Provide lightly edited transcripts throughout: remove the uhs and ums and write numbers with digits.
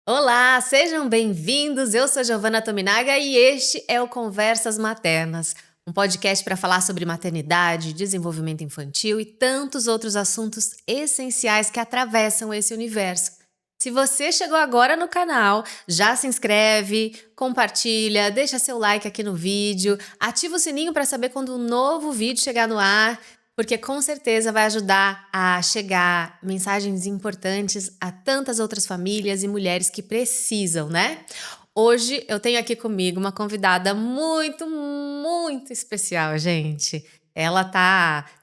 Olá, sejam bem-vindos. Eu sou Giovana Tominaga e este é o Conversas Maternas, um podcast para falar sobre maternidade, desenvolvimento infantil e tantos outros assuntos essenciais que atravessam esse universo. Se você chegou agora no canal, já se inscreve, compartilha, deixa seu like aqui no vídeo, ativa o sininho para saber quando um novo vídeo chegar no ar, porque com certeza vai ajudar a chegar mensagens importantes a tantas outras famílias e mulheres que precisam, né? Hoje eu tenho aqui comigo uma convidada muito especial, gente.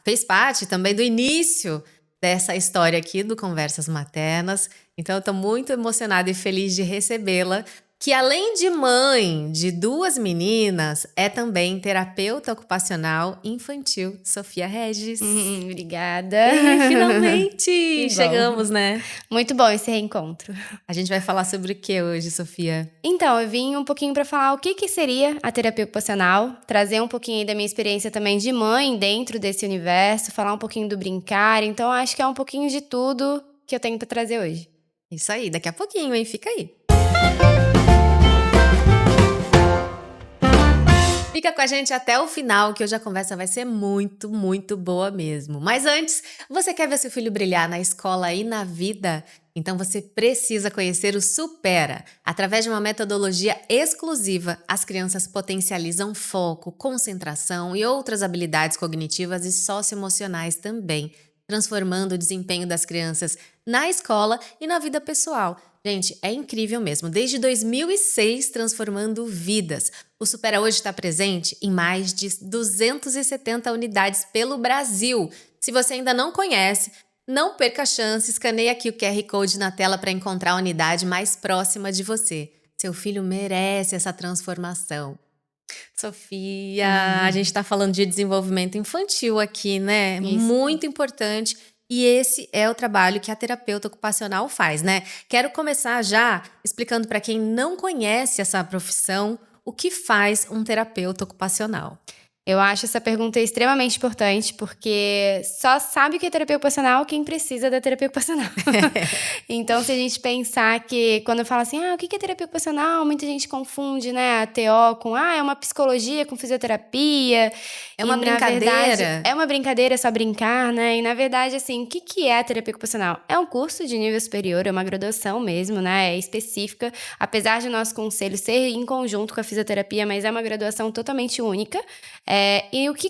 Fez parte também do início dessa história aqui do Conversas Maternas. Então eu tô muito emocionada e feliz de recebê-la, que além de mãe de 2 meninas, é também terapeuta ocupacional infantil, Sofia Regis. Obrigada. E finalmente Que bom. chegamos, né? Muito bom esse reencontro. A gente vai falar sobre o que hoje, Sofia? Então, eu vim um pouquinho para falar o que seria a terapia ocupacional, trazer um pouquinho aí da minha experiência também de mãe dentro desse universo, falar um pouquinho do brincar. Então, acho que é um pouquinho de tudo que eu tenho para trazer hoje. Isso aí, daqui a pouquinho, hein? Fica aí. Fica com a gente até o final, que hoje a conversa vai ser muito boa mesmo. Mas antes, você quer ver seu filho brilhar na escola e na vida? Então você precisa conhecer o Supera. Através de uma metodologia exclusiva, as crianças potencializam foco, concentração e outras habilidades cognitivas e socioemocionais também, transformando o desempenho das crianças na escola e na vida pessoal. Gente, é incrível mesmo. Desde 2006, transformando vidas. O Supera hoje está presente em mais de 270 unidades pelo Brasil. Se você ainda não conhece, não perca a chance. Escaneie aqui o QR Code na tela para encontrar a unidade mais próxima de você. Seu filho merece essa transformação. Sofia, a gente está falando de desenvolvimento infantil aqui, né? Isso. Muito importante. E esse é o trabalho que a terapeuta ocupacional faz, né? Quero começar já explicando para quem não conhece essa profissão o que faz um terapeuta ocupacional. Eu acho essa pergunta extremamente importante, porque só sabe o que é terapia ocupacional quem precisa da terapia ocupacional. Então, se a gente pensar que, quando eu falo assim, o que é terapia ocupacional? Muita gente confunde, né, a TO com, é uma psicologia com fisioterapia. É uma E, brincadeira. Na verdade, é uma brincadeira, é só brincar, né? E, na verdade, assim, o que é a terapia ocupacional? É um curso de nível superior, é uma graduação mesmo, né? É específica, apesar de nosso conselho ser em conjunto com a fisioterapia, mas é uma graduação totalmente única.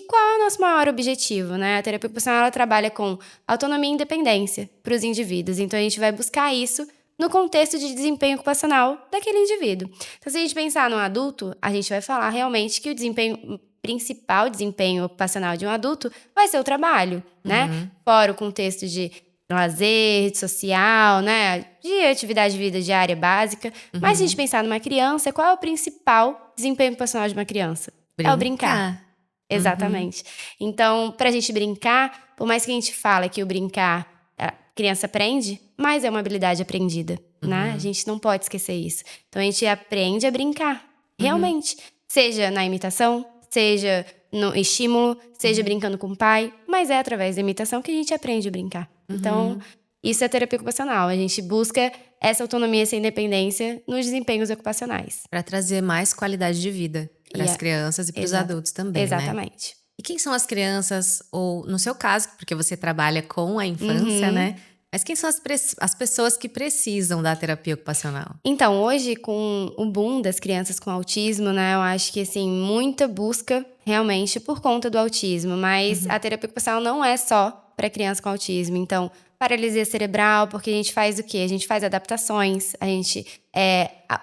Qual é o nosso maior objetivo, né? A terapia ocupacional, ela trabalha com autonomia e independência para os indivíduos. Então, a gente vai buscar isso no contexto de desempenho ocupacional daquele indivíduo. Então, se a gente pensar no adulto, a gente vai falar realmente que o principal desempenho ocupacional de um adulto vai ser o trabalho, né? Fora o contexto de lazer, social, né? De atividade de vida diária básica. Mas se a gente pensar numa criança, qual é o principal desempenho ocupacional de uma criança? É o brincar. Exatamente. Então, pra gente brincar, por mais que a gente fale que o brincar, a criança aprende, mas é uma habilidade aprendida, né? A gente não pode esquecer isso. Então, a gente aprende a brincar, realmente. Seja na imitação, seja no estímulo, seja brincando com o pai, mas é através da imitação que a gente aprende a brincar. Então, isso é terapia ocupacional. A gente busca essa autonomia, essa independência nos desempenhos ocupacionais. Para trazer mais qualidade de vida para as crianças e para os adultos também, Exatamente. Né? E quem são as crianças, ou no seu caso, porque você trabalha com a infância, né? Mas quem são as pessoas que precisam da terapia ocupacional? Então, hoje, com o boom das crianças com autismo, né? Eu acho que, assim, muita busca realmente por conta do autismo. Mas a terapia ocupacional não é só para criança com autismo. Então, paralisia cerebral, porque a gente faz o quê? A gente faz adaptações, a gente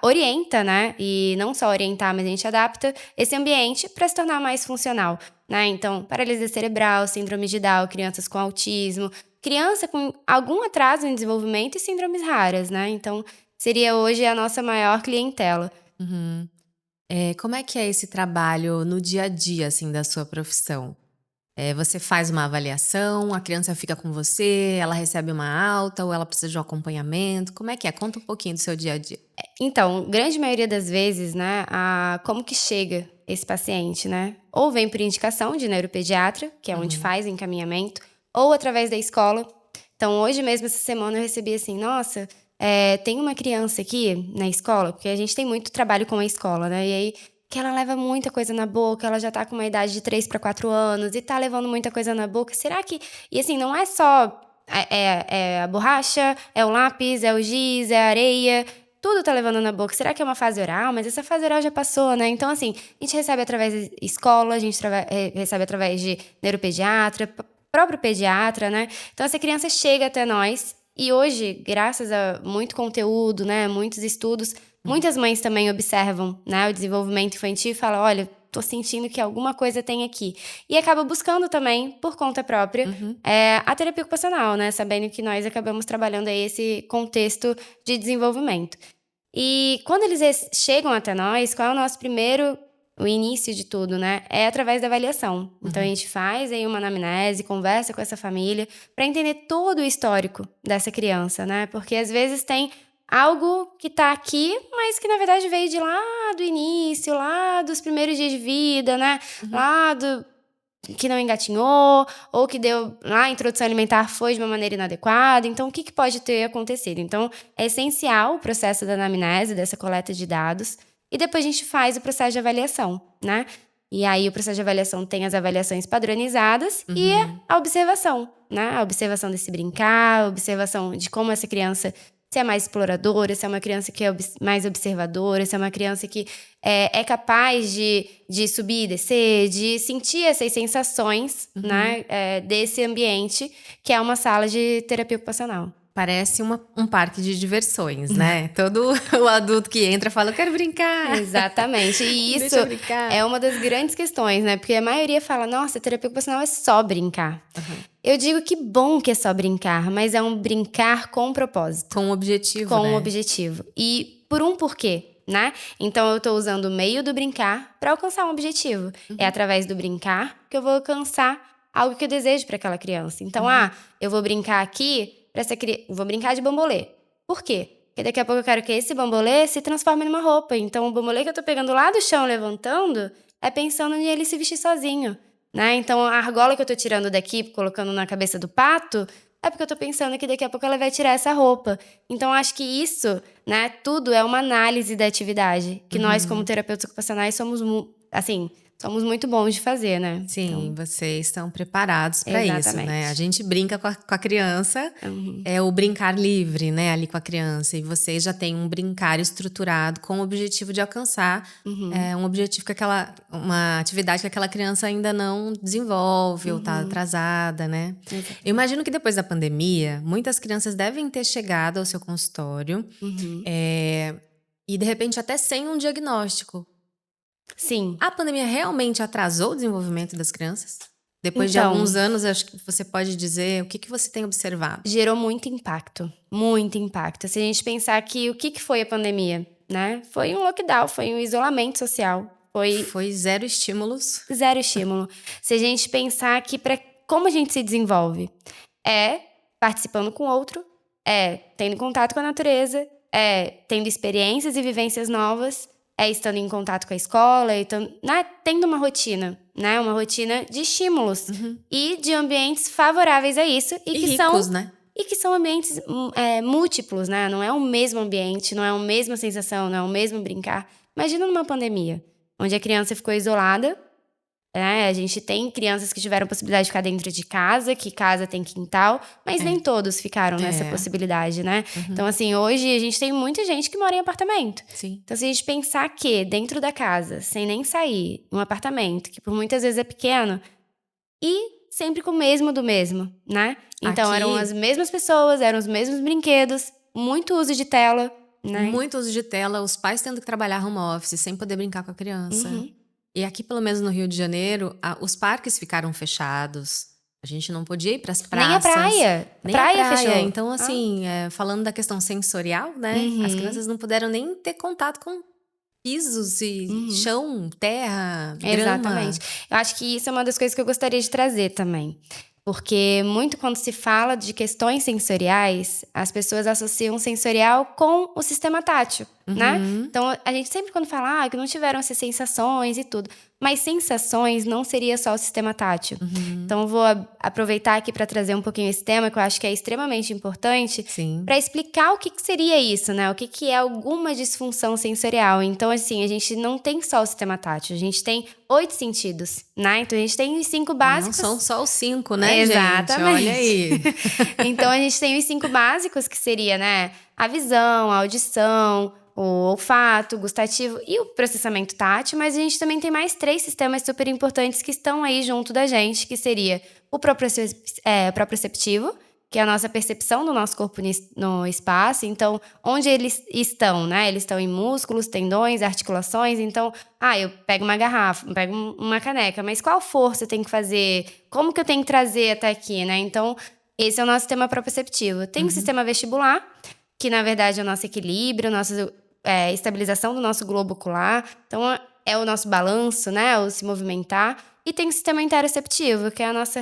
orienta, né? E não só orientar, mas a gente adapta esse ambiente para se tornar mais funcional, né? Então, paralisia cerebral, síndrome de Down, crianças com autismo, criança com algum atraso em desenvolvimento e síndromes raras, né? Então, seria hoje a nossa maior clientela. Como é que é esse trabalho no dia a dia, assim, da sua profissão? Você faz uma avaliação, a criança fica com você, ela recebe uma alta ou ela precisa de um acompanhamento? Como é que é? Conta um pouquinho do seu dia a dia. Então, grande maioria das vezes, né, como que chega esse paciente, né? Ou vem por indicação de neuropediatra, que é onde faz encaminhamento, ou através da escola. Então, hoje mesmo, essa semana, eu recebi assim, nossa, tem uma criança aqui na escola, porque a gente tem muito trabalho com a escola, né? E aí, que ela leva muita coisa na boca, ela já tá com uma idade de 3 para 4 anos e tá levando muita coisa na boca. Será que... E assim, não é só a borracha, é o lápis, é o giz, é a areia... Tudo tá levando na boca. Será que é uma fase oral? Mas essa fase oral já passou, né? Então, assim, a gente recebe através de escola, a gente recebe através de neuropediatra, próprio pediatra, né? Então, essa criança chega até nós e hoje, graças a muito conteúdo, né? Muitos estudos, muitas mães também observam, né? O desenvolvimento infantil e falam, olha, tô sentindo que alguma coisa tem aqui. E acaba buscando também, por conta própria, a terapia ocupacional, né? Sabendo que nós acabamos trabalhando aí esse contexto de desenvolvimento. E quando eles chegam até nós, qual é o nosso primeiro, o início de tudo, né? É através da avaliação. Então, a gente faz aí uma anamnese, conversa com essa família, para entender todo o histórico dessa criança, né? Porque às vezes tem algo que tá aqui, mas que na verdade veio de lá do início, lá dos primeiros dias de vida, né? Lá do que não engatinhou, ou que deu lá a introdução alimentar foi de uma maneira inadequada. Então, o que pode ter acontecido? Então, é essencial o processo da anamnese, dessa coleta de dados, e depois a gente faz o processo de avaliação, né? E aí, o processo de avaliação tem as avaliações padronizadas e a observação, né? A observação desse brincar, a observação de como essa criança... Se é mais exploradora, se é uma criança que é mais observadora, se é uma criança que é capaz de subir e descer, de sentir essas sensações, né, desse ambiente, que é uma sala de terapia ocupacional. Parece um parque de diversões, né? Todo o adulto que entra fala, eu quero brincar. Exatamente. E isso Deixa eu brincar. é uma das grandes questões, né? Porque a maioria fala, nossa, terapia ocupacional é só brincar. Eu digo que bom que é só brincar, mas é um brincar com propósito. Com um objetivo, Com né? um objetivo. E por um porquê, né? Então, eu tô usando o meio do brincar para alcançar um objetivo. É através do brincar que eu vou alcançar algo que eu desejo para aquela criança. Então, eu vou brincar aqui... Vou brincar de bambolê. Por quê? Porque daqui a pouco eu quero que esse bambolê se transforme numa roupa. Então, o bambolê que eu tô pegando lá do chão, levantando, é pensando nele se vestir sozinho, né? Então, a argola que eu tô tirando daqui, colocando na cabeça do pato, é porque eu tô pensando que daqui a pouco ela vai tirar essa roupa. Então, acho que isso, né, tudo é uma análise da atividade. Que nós, como terapeutas ocupacionais, somos muito bons de fazer, né? Sim, vocês estão preparados para isso, né? A gente brinca com a criança, é o brincar livre, né? Ali com a criança. E vocês já têm um brincar estruturado com o objetivo de alcançar um objetivo uma atividade que aquela criança ainda não desenvolve ou está atrasada, né? Eu imagino que depois da pandemia, muitas crianças devem ter chegado ao seu consultório e de repente até sem um diagnóstico. Sim. A pandemia realmente atrasou o desenvolvimento das crianças? Depois de alguns anos, acho que você pode dizer o que você tem observado. Gerou muito impacto. Muito impacto. Se a gente pensar que o que foi a pandemia, né? Foi um lockdown, foi um isolamento social. Foi zero estímulos. Zero estímulo. Se a gente pensar que como a gente se desenvolve? É participando com o outro, é tendo contato com a natureza, é tendo experiências e vivências novas, é estando em contato com a escola, tendo uma rotina, né? Uma rotina de estímulos e de ambientes favoráveis a isso. E que ricos, né? E que são ambientes múltiplos, né? Não é o mesmo ambiente, não é a mesma sensação, não é o mesmo brincar. Imagina numa pandemia, onde a criança ficou isolada, né? A gente tem crianças que tiveram possibilidade de ficar dentro de casa, que casa tem quintal, mas nem todos ficaram nessa possibilidade, né? Então, assim, hoje a gente tem muita gente que mora em apartamento. Sim. Então, se a gente pensar que dentro da casa, sem nem sair, um apartamento, que por muitas vezes é pequeno, e sempre com o mesmo do mesmo, né? Então, eram as mesmas pessoas, eram os mesmos brinquedos, muito uso de tela, né? Muito uso de tela, os pais tendo que trabalhar home office, sem poder brincar com a criança. E aqui, pelo menos no Rio de Janeiro, os parques ficaram fechados. A gente não podia ir para as praças. Nem a praia. Nem a praia fechou. Então, assim, falando da questão sensorial, né? As crianças não puderam nem ter contato com pisos e chão, terra, grama. Exatamente. Eu acho que isso é uma das coisas que eu gostaria de trazer também. Porque muito quando se fala de questões sensoriais, as pessoas associam sensorial com o sistema tátil, né? Então, a gente sempre quando fala que não tiveram essas sensações e tudo. Mas sensações não seria só o sistema tátil. Então, eu vou aproveitar aqui para trazer um pouquinho esse tema, que eu acho que é extremamente importante, para explicar o que seria isso, né? O que é alguma disfunção sensorial. Então, assim, a gente não tem só o sistema tátil, a gente tem 8 sentidos, né? Então, a gente tem os 5 básicos. Não são só os 5, né, Exatamente. gente? Olha aí. Então, a gente tem os 5 básicos, que seria, né? A visão, a audição, o olfato, o gustativo e o processamento tátil, mas a gente também tem mais 3 sistemas super importantes que estão aí junto da gente, que seria o proprioceptivo, que é a nossa percepção do nosso corpo no espaço. Então, onde eles estão, né? Eles estão em músculos, tendões, articulações. Então, eu pego uma garrafa, pego uma caneca, mas qual força eu tenho que fazer? Como que eu tenho que trazer até aqui, né? Então, esse é o nosso sistema proprioceptivo. Tem o sistema vestibular, que na verdade é o nosso equilíbrio, a nossa estabilização do nosso globo ocular. Então, é o nosso balanço, né? O se movimentar. E tem o sistema interoceptivo, que é a nossa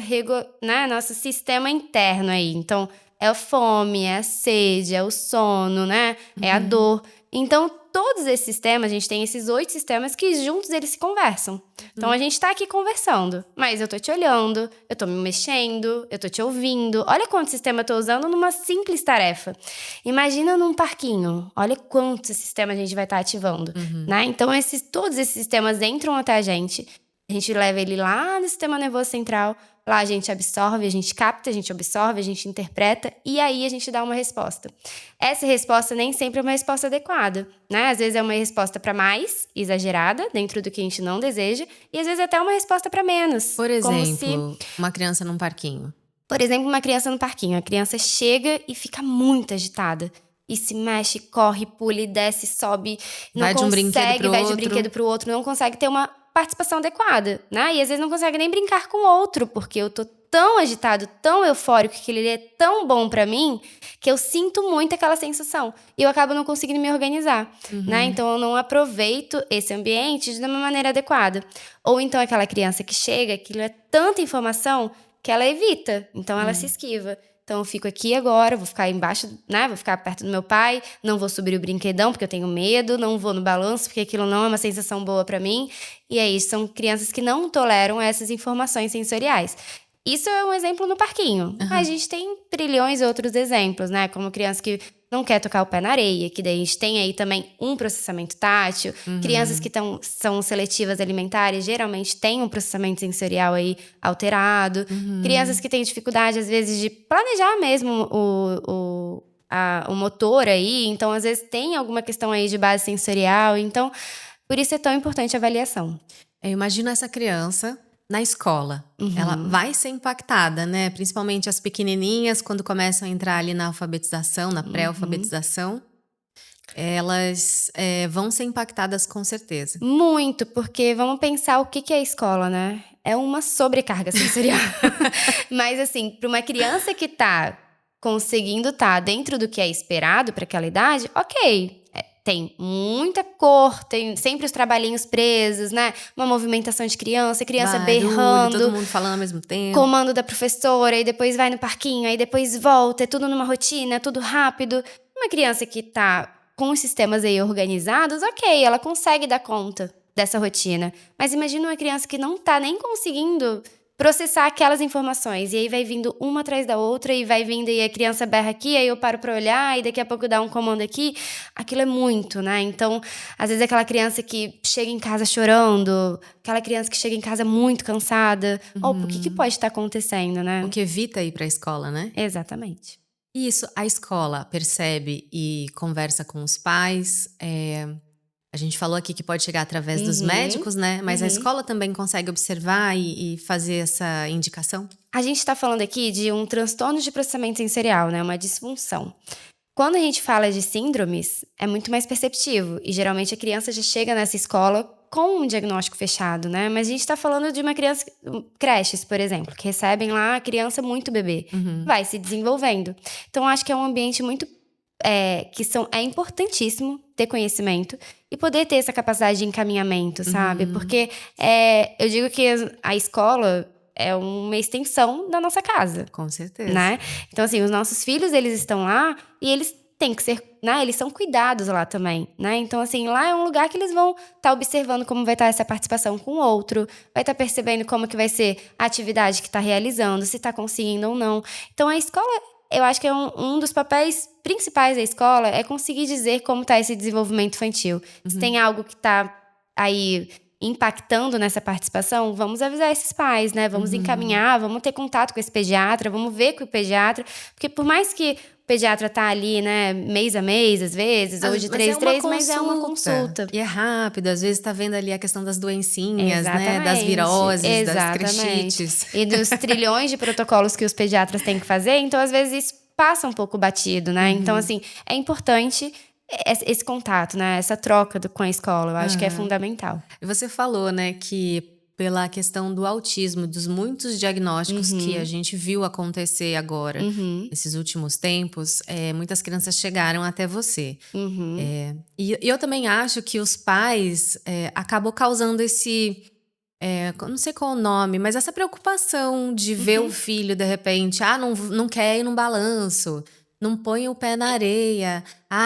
nosso sistema interno aí. Então, é a fome, é a sede, é o sono, né? É a dor. Então, todos esses sistemas, a gente tem esses 8 sistemas que juntos eles se conversam. Então, a gente tá aqui conversando, mas eu tô te olhando, eu tô me mexendo, eu tô te ouvindo. Olha quanto sistema eu tô usando numa simples tarefa. Imagina num parquinho, olha quanto sistema a gente vai estar ativando, né? Então, todos esses sistemas entram até a gente leva ele lá no sistema nervoso central, lá a gente absorve, a gente capta, a gente absorve, a gente interpreta e aí a gente dá uma resposta. Essa resposta nem sempre é uma resposta adequada, né? Às vezes é uma resposta para mais, exagerada, dentro do que a gente não deseja, e às vezes até uma resposta para menos. Por exemplo, uma criança num parquinho. Por exemplo, uma criança no parquinho. A criança chega e fica muito agitada. E se mexe, corre, pula e desce, sobe. Vai de um brinquedo pro outro. Não consegue ter uma participação adequada, né? E às vezes não consegue nem brincar com o outro, porque eu tô tão agitado, tão eufórico, que ele é tão bom pra mim, que eu sinto muito aquela sensação. E eu acabo não conseguindo me organizar, né? Então, eu não aproveito esse ambiente de uma maneira adequada. Ou então, aquela criança que chega, aquilo é tanta informação que ela evita. Então, ela se esquiva. Então, eu fico aqui agora, vou ficar embaixo, né? Vou ficar perto do meu pai, não vou subir o brinquedão porque eu tenho medo, não vou no balanço porque aquilo não é uma sensação boa pra mim. E aí, são crianças que não toleram essas informações sensoriais. Isso é um exemplo no parquinho. A gente tem trilhões de outros exemplos, né? Como criança que não quer tocar o pé na areia, que daí a gente tem aí também um processamento tátil. Crianças que são seletivas alimentares geralmente têm um processamento sensorial aí alterado. Crianças que têm dificuldade, às vezes, de planejar mesmo o motor aí. Então, às vezes, tem alguma questão aí de base sensorial. Então, por isso é tão importante a avaliação. Eu imagino essa criança na escola. Ela vai ser impactada, né? Principalmente as pequenininhas, quando começam a entrar ali na alfabetização, na pré-alfabetização. Elas vão ser impactadas com certeza. Muito, porque vamos pensar o que é a escola, né? É uma sobrecarga sensorial. Mas assim, para uma criança que tá conseguindo estar dentro do que é esperado para aquela idade, ok. Tem muita cor, tem sempre os trabalhinhos presos, né? Uma movimentação de criança Barulho, berrando. todo mundo falando ao mesmo tempo. Comando da professora, e depois vai no parquinho, aí depois volta. É tudo numa rotina, é tudo rápido. Uma criança que tá com os sistemas aí organizados, ok, ela consegue dar conta dessa rotina. Mas imagina uma criança que não tá nem conseguindo processar aquelas informações. E aí vai vindo uma atrás da outra, e vai vindo e a criança berra aqui, aí eu paro pra olhar, e daqui a pouco dá um comando aqui. Aquilo é muito, né? Então, às vezes aquela criança que chega em casa chorando, aquela criança que chega em casa muito cansada. O que pode estar acontecendo, né? O que evita ir pra escola, né? Exatamente. Isso, a escola percebe e conversa com os pais. A gente falou aqui que pode chegar através dos médicos, né? Mas a escola também consegue observar e fazer essa indicação? A gente está falando aqui de um transtorno de processamento sensorial, né? Uma disfunção. Quando a gente fala de síndromes, é muito mais perceptivo. E geralmente a criança já chega nessa escola com um diagnóstico fechado, né? Mas a gente está falando de uma criança, creches, por exemplo, que recebem lá a criança muito bebê. Vai se desenvolvendo. Então, acho que é um ambiente muito é importantíssimo ter conhecimento e poder ter essa capacidade de encaminhamento, sabe? Porque eu digo que a escola é uma extensão da nossa casa. Com certeza. Né? Então, assim, os nossos filhos, eles estão lá e eles tem que ser, né? Eles são cuidados lá também, né? Então, assim, lá é um lugar que eles vão estar observando como vai estar essa participação com o outro, vai estar percebendo como que vai ser a atividade que está realizando, se está conseguindo ou não. Então, a escola, eu acho que é um dos papéis principais da escola é conseguir dizer como está esse desenvolvimento infantil. Se tem algo que está aí impactando nessa participação, vamos avisar esses pais, né? Vamos encaminhar, vamos ter contato com esse pediatra, vamos ver com o pediatra, porque por mais que o pediatra tá ali, né, mês a mês, às vezes, ou de 3 em 3, mas é uma consulta. E é rápido, às vezes tá vendo ali a questão das doencinhas, né, das Exatamente, viroses, das exatamente. crechites. E dos trilhões de protocolos que os pediatras têm que fazer, então às vezes isso passa um pouco batido, né? Então, assim, é importante esse contato, né? Essa troca com a escola, eu acho que é fundamental. E você falou, né, que pela questão do autismo, dos muitos diagnósticos que a gente viu acontecer agora, nesses últimos tempos, muitas crianças chegaram até você. E eu também acho que os pais acabam causando esse... não sei qual o nome, mas essa preocupação de ver o filho, de repente, não quer ir num balanço, não põe o pé na areia.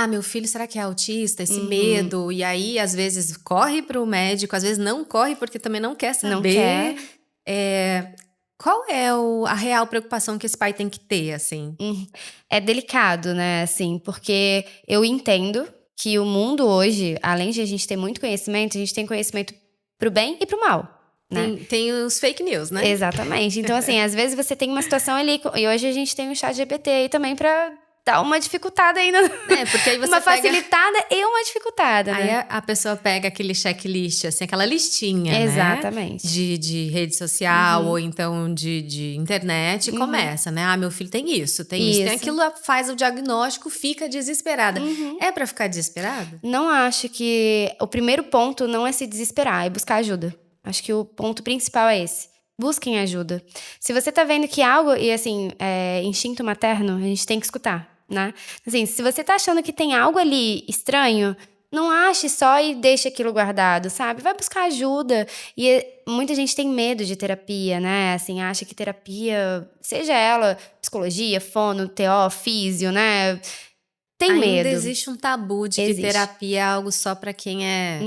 Meu filho, será que é autista? Esse medo. E aí, às vezes, corre pro médico, às vezes não corre porque também não quer saber. Não quer. Qual é a real preocupação que esse pai tem que ter, assim? É delicado, né, assim, porque eu entendo que o mundo hoje, além de a gente ter muito conhecimento, a gente tem conhecimento pro bem e pro mal. Né? Tem os fake news, né? Exatamente. Então, assim, às vezes você tem uma situação ali, e hoje a gente tem o ChatGPT aí também pra dar uma dificultada aí, porque aí você uma facilitada e uma dificultada, aí né? a pessoa pega aquele checklist, assim, aquela listinha, Exatamente. né? De rede social ou então de internet e começa, né? Meu filho tem isso, tem isso, tem aquilo, faz o diagnóstico, fica desesperada. É pra ficar desesperada? Não acho que... O primeiro ponto não é se desesperar, é buscar ajuda. Acho que o ponto principal é esse. Busquem ajuda. Se você tá vendo que algo... E assim, instinto materno, a gente tem que escutar, né? Assim, se você tá achando que tem algo ali estranho, não ache só e deixe aquilo guardado, sabe? Vai buscar ajuda. E muita gente tem medo de terapia, né? Assim, acha que terapia, seja ela psicologia, fono, TO, físio, né? Tem medo. Ainda existe um tabu de que terapia é algo só pra quem é...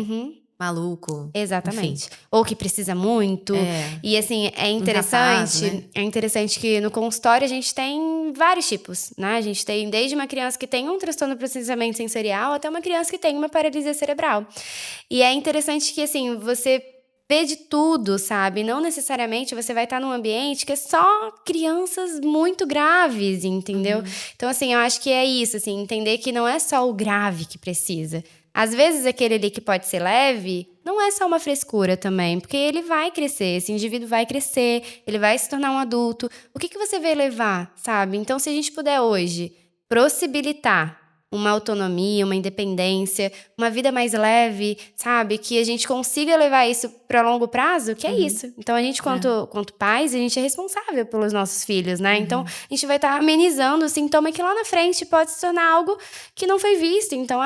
maluco. Exatamente. Enfim. Ou que precisa muito. E assim, é interessante, incapaz, né? É interessante que no consultório a gente tem vários tipos, né? A gente tem desde uma criança que tem um transtorno do processamento sensorial até uma criança que tem uma paralisia cerebral. E é interessante que assim, você vê de tudo, sabe? Não necessariamente você vai estar num ambiente que é só crianças muito graves, entendeu? Então assim, eu acho que é isso, assim, entender que não é só o grave que precisa. Às vezes, aquele ali que pode ser leve, não é só uma frescura também, porque ele vai crescer, esse indivíduo vai crescer, ele vai se tornar um adulto. O que você vai levar, sabe? Então, se a gente puder hoje possibilitar uma autonomia, uma independência, uma vida mais leve, sabe? Que a gente consiga levar isso para longo prazo, que é isso. Então, a gente, quanto pais, a gente é responsável pelos nossos filhos, né? Então, a gente vai estar amenizando o sintoma que lá na frente pode se tornar algo que não foi visto. Então,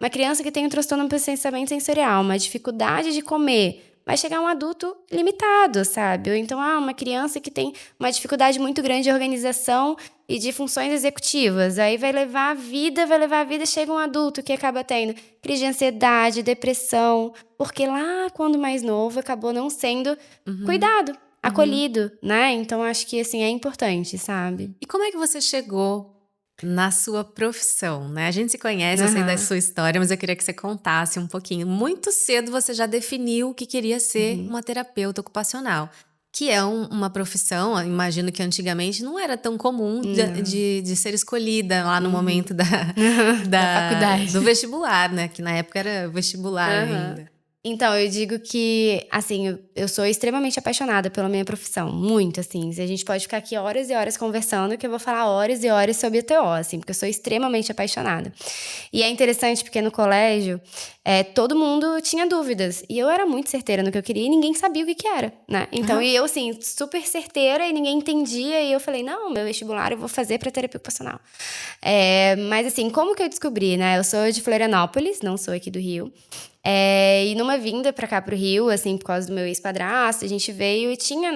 uma criança que tem um transtorno do processamento sensorial, uma dificuldade de comer, vai chegar um adulto limitado, sabe? Ou então, uma criança que tem uma dificuldade muito grande de organização e de funções executivas. Aí vai levar a vida, chega um adulto que acaba tendo crise de ansiedade, depressão, porque lá, quando mais novo, acabou não sendo cuidado, acolhido, né? Então, acho que, assim, é importante, sabe? E como é que você chegou na sua profissão, né? A gente se conhece, eu sei da sua história, mas eu queria que você contasse um pouquinho. Muito cedo você já definiu que queria ser uma terapeuta ocupacional, que é uma profissão, imagino que antigamente não era tão comum de ser escolhida lá no momento da faculdade. do vestibular, né? Que na época era vestibular ainda. Então, eu digo que, assim, eu sou extremamente apaixonada pela minha profissão. Muito, assim. A gente pode ficar aqui horas e horas conversando, que eu vou falar horas e horas sobre a TO, assim, porque eu sou extremamente apaixonada. E é interessante porque no colégio, todo mundo tinha dúvidas. E eu era muito certeira no que eu queria e ninguém sabia o que era, né? Então, e eu, assim, super certeira e ninguém entendia. E eu falei, não, meu vestibular eu vou fazer pra terapia ocupacional. Mas, assim, como que eu descobri, né? Eu sou de Florianópolis, não sou aqui do Rio. E numa vinda pra cá pro Rio, assim, por causa do meu ex-padrasto, a gente veio e tinha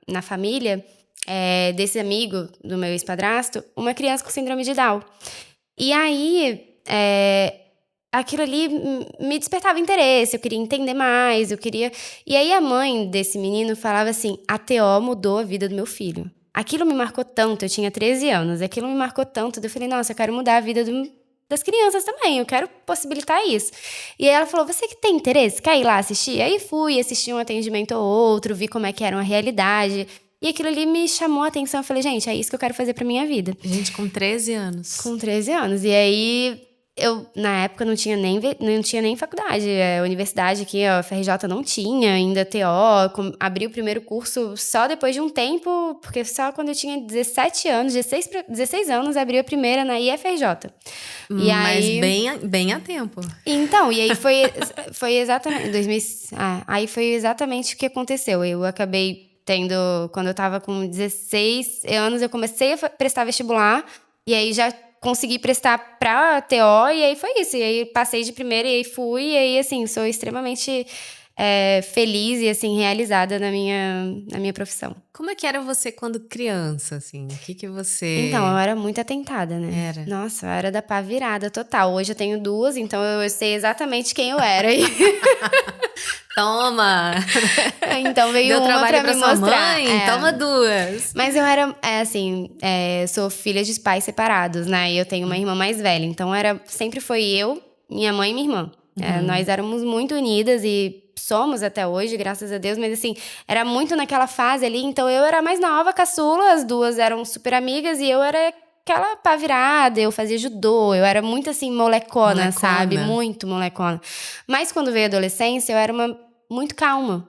na família desse amigo do meu ex-padrasto uma criança com síndrome de Down. E aí, aquilo ali me despertava interesse, eu queria entender mais, E aí a mãe desse menino falava assim, a TO mudou a vida do meu filho. Aquilo me marcou tanto, eu tinha 13 anos, aquilo me marcou tanto, eu falei, nossa, eu quero mudar a vida das crianças também, eu quero possibilitar isso. E aí ela falou, você que tem interesse, quer ir lá assistir? Aí fui, assisti um atendimento ou outro, vi como é que era uma realidade. E aquilo ali me chamou a atenção, eu falei, gente, é isso que eu quero fazer pra minha vida. Gente, com 13 anos. Com 13 anos. E aí, eu, na época, não tinha nem faculdade. Universidade aqui, a FRJ não tinha ainda TO. Abri o primeiro curso só depois de um tempo, porque só quando eu tinha 17 anos, 16 anos, abri a primeira na IFRJ. E Mas aí, bem a tempo. então, e aí foi exatamente... aí foi exatamente o que aconteceu. Eu acabei quando eu tava com 16 anos, eu comecei a prestar vestibular, e aí já consegui prestar pra TO, e aí foi isso. E aí passei de primeira, e aí fui, e aí, assim, sou extremamente feliz e, assim, realizada na minha profissão. Como é que era você quando criança, assim? O que você... Então, eu era muito atentada, né? Era. Nossa, eu era da pá virada total. Hoje eu tenho 2, então eu sei exatamente quem eu era. Toma! Então veio Deu uma trabalho pra me sua mostrar. mãe? Toma 2. Mas eu era, sou filha de pais separados, né? E eu tenho uma irmã mais velha. Então sempre foi eu, minha mãe e minha irmã. Nós éramos muito unidas e somos até hoje, graças a Deus. Mas assim, era muito naquela fase ali. Então eu era mais nova, caçula. As duas eram super amigas e eu era aquela pá virada, eu fazia judô, eu era muito assim, molecona, sabe? Muito molecona. Mas quando veio a adolescência, eu era muito calma.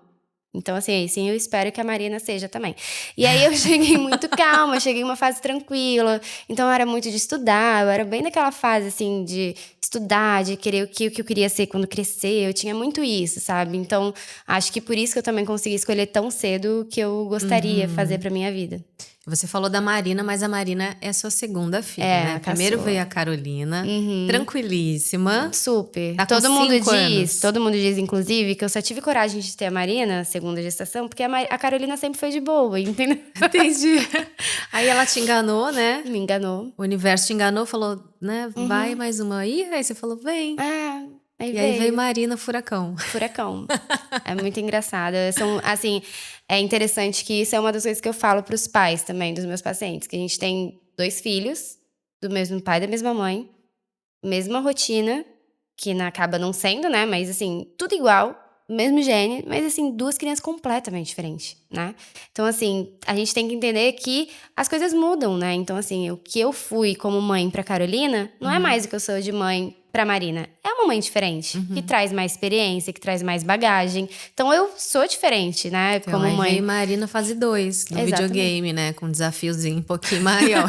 Então, assim, eu espero que a Marina seja também. E aí eu cheguei muito calma, cheguei em uma fase tranquila. Então, eu era muito de estudar, eu era bem naquela fase, assim, de estudar, de querer o que eu queria ser quando crescer. Eu tinha muito isso, sabe? Então, acho que por isso que eu também consegui escolher tão cedo o que eu gostaria de fazer pra minha vida. Você falou da Marina, mas a Marina é sua segunda filha, né? Primeiro veio a Carolina, tranquilíssima. Super. Tá com 5 anos. Todo mundo diz, inclusive, que eu só tive coragem de ter a Marina, segunda gestação, porque a Carolina sempre foi de boa, entendeu? Entendi. Aí ela te enganou, né? Me enganou. O universo te enganou, falou, né? Vai mais uma aí. Aí você falou, vem. Aí veio Marina Furacão. Furacão. É muito engraçado. Assim, é interessante que isso é uma das coisas que eu falo pros pais também, dos meus pacientes. Que a gente tem 2 filhos, do mesmo pai e da mesma mãe. Mesma rotina, que acaba não sendo, né? Mas, assim, tudo igual. Mesmo gene, mas, assim, 2 crianças completamente diferentes, né? Então, assim, a gente tem que entender que as coisas mudam, né? Então, assim, o que eu fui como mãe pra Carolina não é mais o que eu sou de mãe pra Marina. É uma mãe diferente, que traz mais experiência, que traz mais bagagem. Então, eu sou diferente, né? Então, como aí mãe. Veio Marina fase 2 do Exatamente. videogame, né? Com um desafiozinho um pouquinho maior.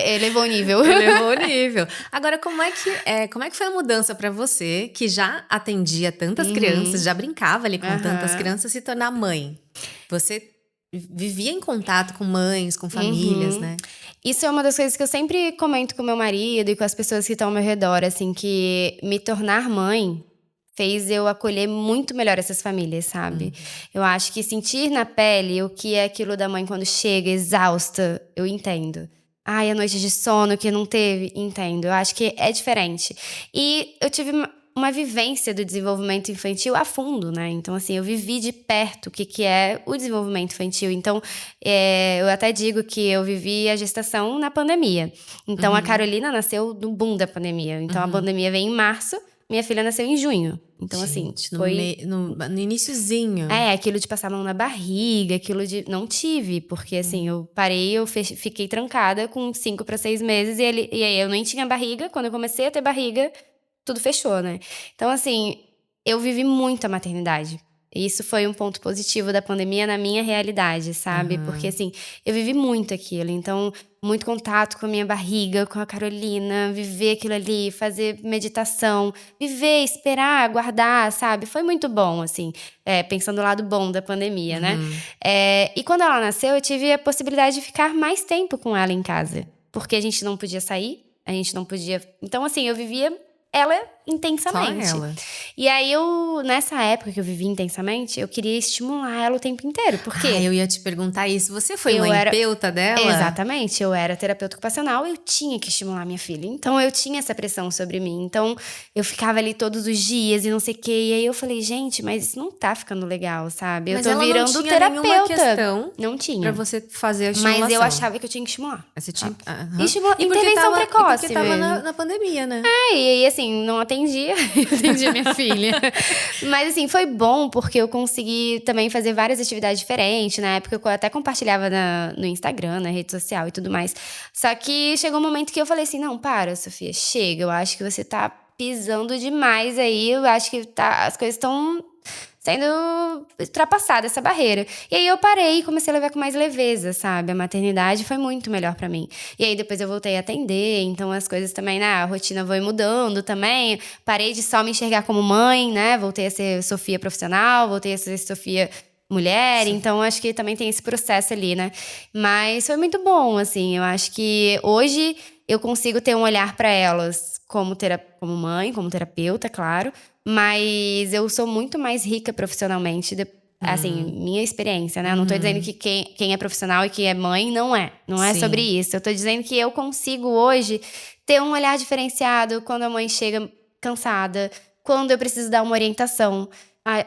Elevou o nível. Elevou o nível. Agora, como é que foi a mudança pra você, que já atendia tantas crianças, já brincava ali com tantas crianças, se tornar mãe? Você vivia em contato com mães, com famílias, né? Isso é uma das coisas que eu sempre comento com meu marido e com as pessoas que estão ao meu redor, assim, que me tornar mãe fez eu acolher muito melhor essas famílias, sabe? Eu acho que sentir na pele o que é aquilo da mãe quando chega exausta, eu entendo. Ai, a noite de sono que não teve, entendo. Eu acho que é diferente. E eu tive uma vivência do desenvolvimento infantil a fundo, né? Então, assim, eu vivi de perto o que é o desenvolvimento infantil. Então, eu até digo que eu vivi a gestação na pandemia. Então, a Carolina nasceu no boom da pandemia. Então, a pandemia veio em março, minha filha nasceu em junho. Então, gente, assim, foi... No iniciozinho. aquilo de passar a mão na barriga, aquilo de... Não tive, porque, assim, eu parei, fiquei trancada com 5 para 6 meses. E aí, eu nem tinha barriga. Quando eu comecei a ter barriga, tudo fechou, né? Então, assim, eu vivi muito a maternidade. E isso foi um ponto positivo da pandemia na minha realidade, sabe? Porque, assim, eu vivi muito aquilo. Então, muito contato com a minha barriga, com a Carolina, viver aquilo ali, fazer meditação, viver, esperar, aguardar, sabe? Foi muito bom, assim, pensando no lado bom da pandemia, né? E quando ela nasceu, eu tive a possibilidade de ficar mais tempo com ela em casa. Porque a gente não podia sair, a gente não podia... Então, assim, eu vivia ela intensamente. Só ela. E aí nessa época que eu vivi intensamente, eu queria estimular ela o tempo inteiro. Porque eu ia te perguntar isso. Você foi eu era- mãe-peuta dela? Exatamente, eu era terapeuta ocupacional, eu tinha que estimular minha filha. Então eu tinha essa pressão sobre mim. Então eu ficava ali todos os dias e não sei o quê. E aí eu falei, gente, mas isso não tá ficando legal, sabe? Mas eu tô ela virando não tinha terapeuta. nenhuma questão Não tinha. pra você fazer a estimulação. Mas eu achava que eu tinha que estimular. Você tinha... Intervenção precoce. E porque tava na pandemia, né? E aí, assim, não atendia. Eu atendia minha filha. Mas, assim, foi bom porque eu consegui também fazer várias atividades diferentes. Na época, eu até compartilhava no Instagram, na rede social e tudo mais. Só que chegou um momento que eu falei assim, não, para, Sofia, chega. Eu acho que você tá pisando demais aí. Eu acho que as coisas estão sendo ultrapassada essa barreira. E aí eu parei e comecei a levar com mais leveza, sabe? A maternidade foi muito melhor pra mim. E aí depois eu voltei a atender, então as coisas também, né? A rotina foi mudando também. Parei de só me enxergar como mãe, né? Voltei a ser Sofia profissional, voltei a ser Sofia mulher, Sim. Então acho que também tem esse processo ali, né? Mas foi muito bom, assim, eu acho que hoje eu consigo ter um olhar pra elas como mãe, como terapeuta, claro, mas eu sou muito mais rica profissionalmente, assim, minha experiência, né? Eu não tô dizendo que quem é profissional e que é mãe não é Sim. sobre isso. Eu tô dizendo que eu consigo hoje ter um olhar diferenciado quando a mãe chega cansada, quando eu preciso dar uma orientação.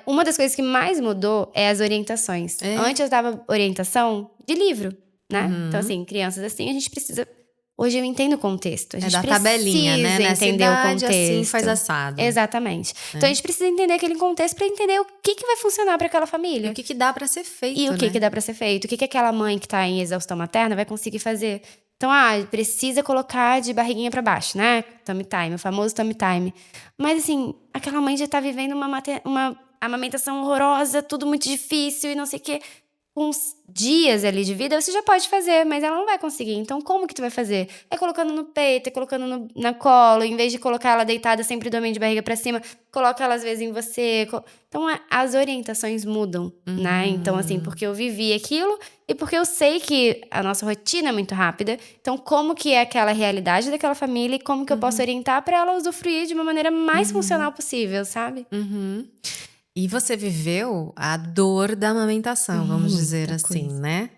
Uma das coisas que mais mudou é as orientações. Antes eu dava orientação de livro, né? Então, assim, crianças assim, a gente precisa... Hoje eu entendo o contexto. A gente da precisa tabelinha, né? Nessa entender idade, o contexto. assim, faz assado. Exatamente. Então a gente precisa entender aquele contexto para entender o que vai funcionar para aquela família. E o que dá pra ser feito, E o né? que dá pra ser feito. O que aquela mãe que tá em exaustão materna vai conseguir fazer. Então, precisa colocar de barriguinha pra baixo, né? Tummy time, o famoso tummy time. Mas, assim, aquela mãe já tá vivendo uma amamentação horrorosa, tudo muito difícil e não sei o quê. Com uns dias ali de vida, você já pode fazer, mas ela não vai conseguir. Então, como que tu vai fazer? É colocando no peito, é colocando na colo. Em vez de colocar ela deitada, sempre dormindo de barriga pra cima, coloca ela às vezes em você. Então, as orientações mudam, né? Então, assim, porque eu vivi aquilo e porque eu sei que a nossa rotina é muito rápida. Então, como que é aquela realidade daquela família e como que eu posso orientar pra ela usufruir de uma maneira mais funcional possível, sabe? E você viveu a dor da amamentação, vamos dizer assim, coisa. né?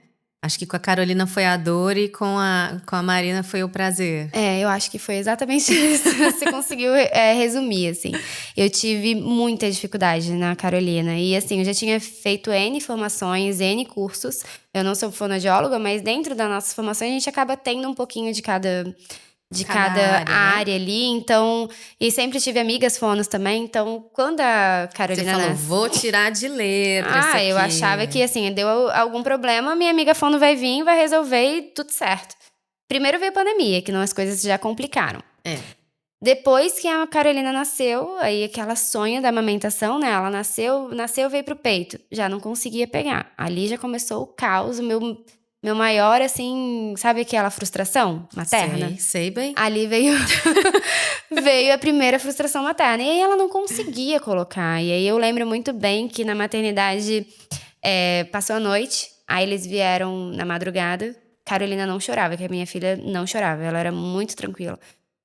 Acho que com a Carolina foi a dor e com a Marina foi o prazer. Eu acho que foi exatamente isso. Você conseguiu resumir, assim. Eu tive muita dificuldade na Carolina. E, assim, eu já tinha feito N formações, N cursos. Eu não sou fonoaudióloga, mas dentro das nossas formações a gente acaba tendo um pouquinho de cada área, área ali, então... E sempre tive amigas fonos também, então quando a Carolina... Você falou, vou tirar de letra isso aqui. eu achava que, assim, deu algum problema, minha amiga fono vai vir, vai resolver e tudo certo. Primeiro veio a pandemia, que não as coisas já complicaram. Depois que a Carolina nasceu, aí aquela sonha da amamentação, né? Ela nasceu, veio pro peito. Já não conseguia pegar. Ali já começou o caos, o meu maior, assim, sabe aquela frustração materna? Sei bem. Ali veio a primeira frustração materna. E aí ela não conseguia colocar. E aí eu lembro muito bem que na maternidade passou a noite, aí eles vieram na madrugada. Carolina não chorava, que a minha filha não chorava, ela era muito tranquila.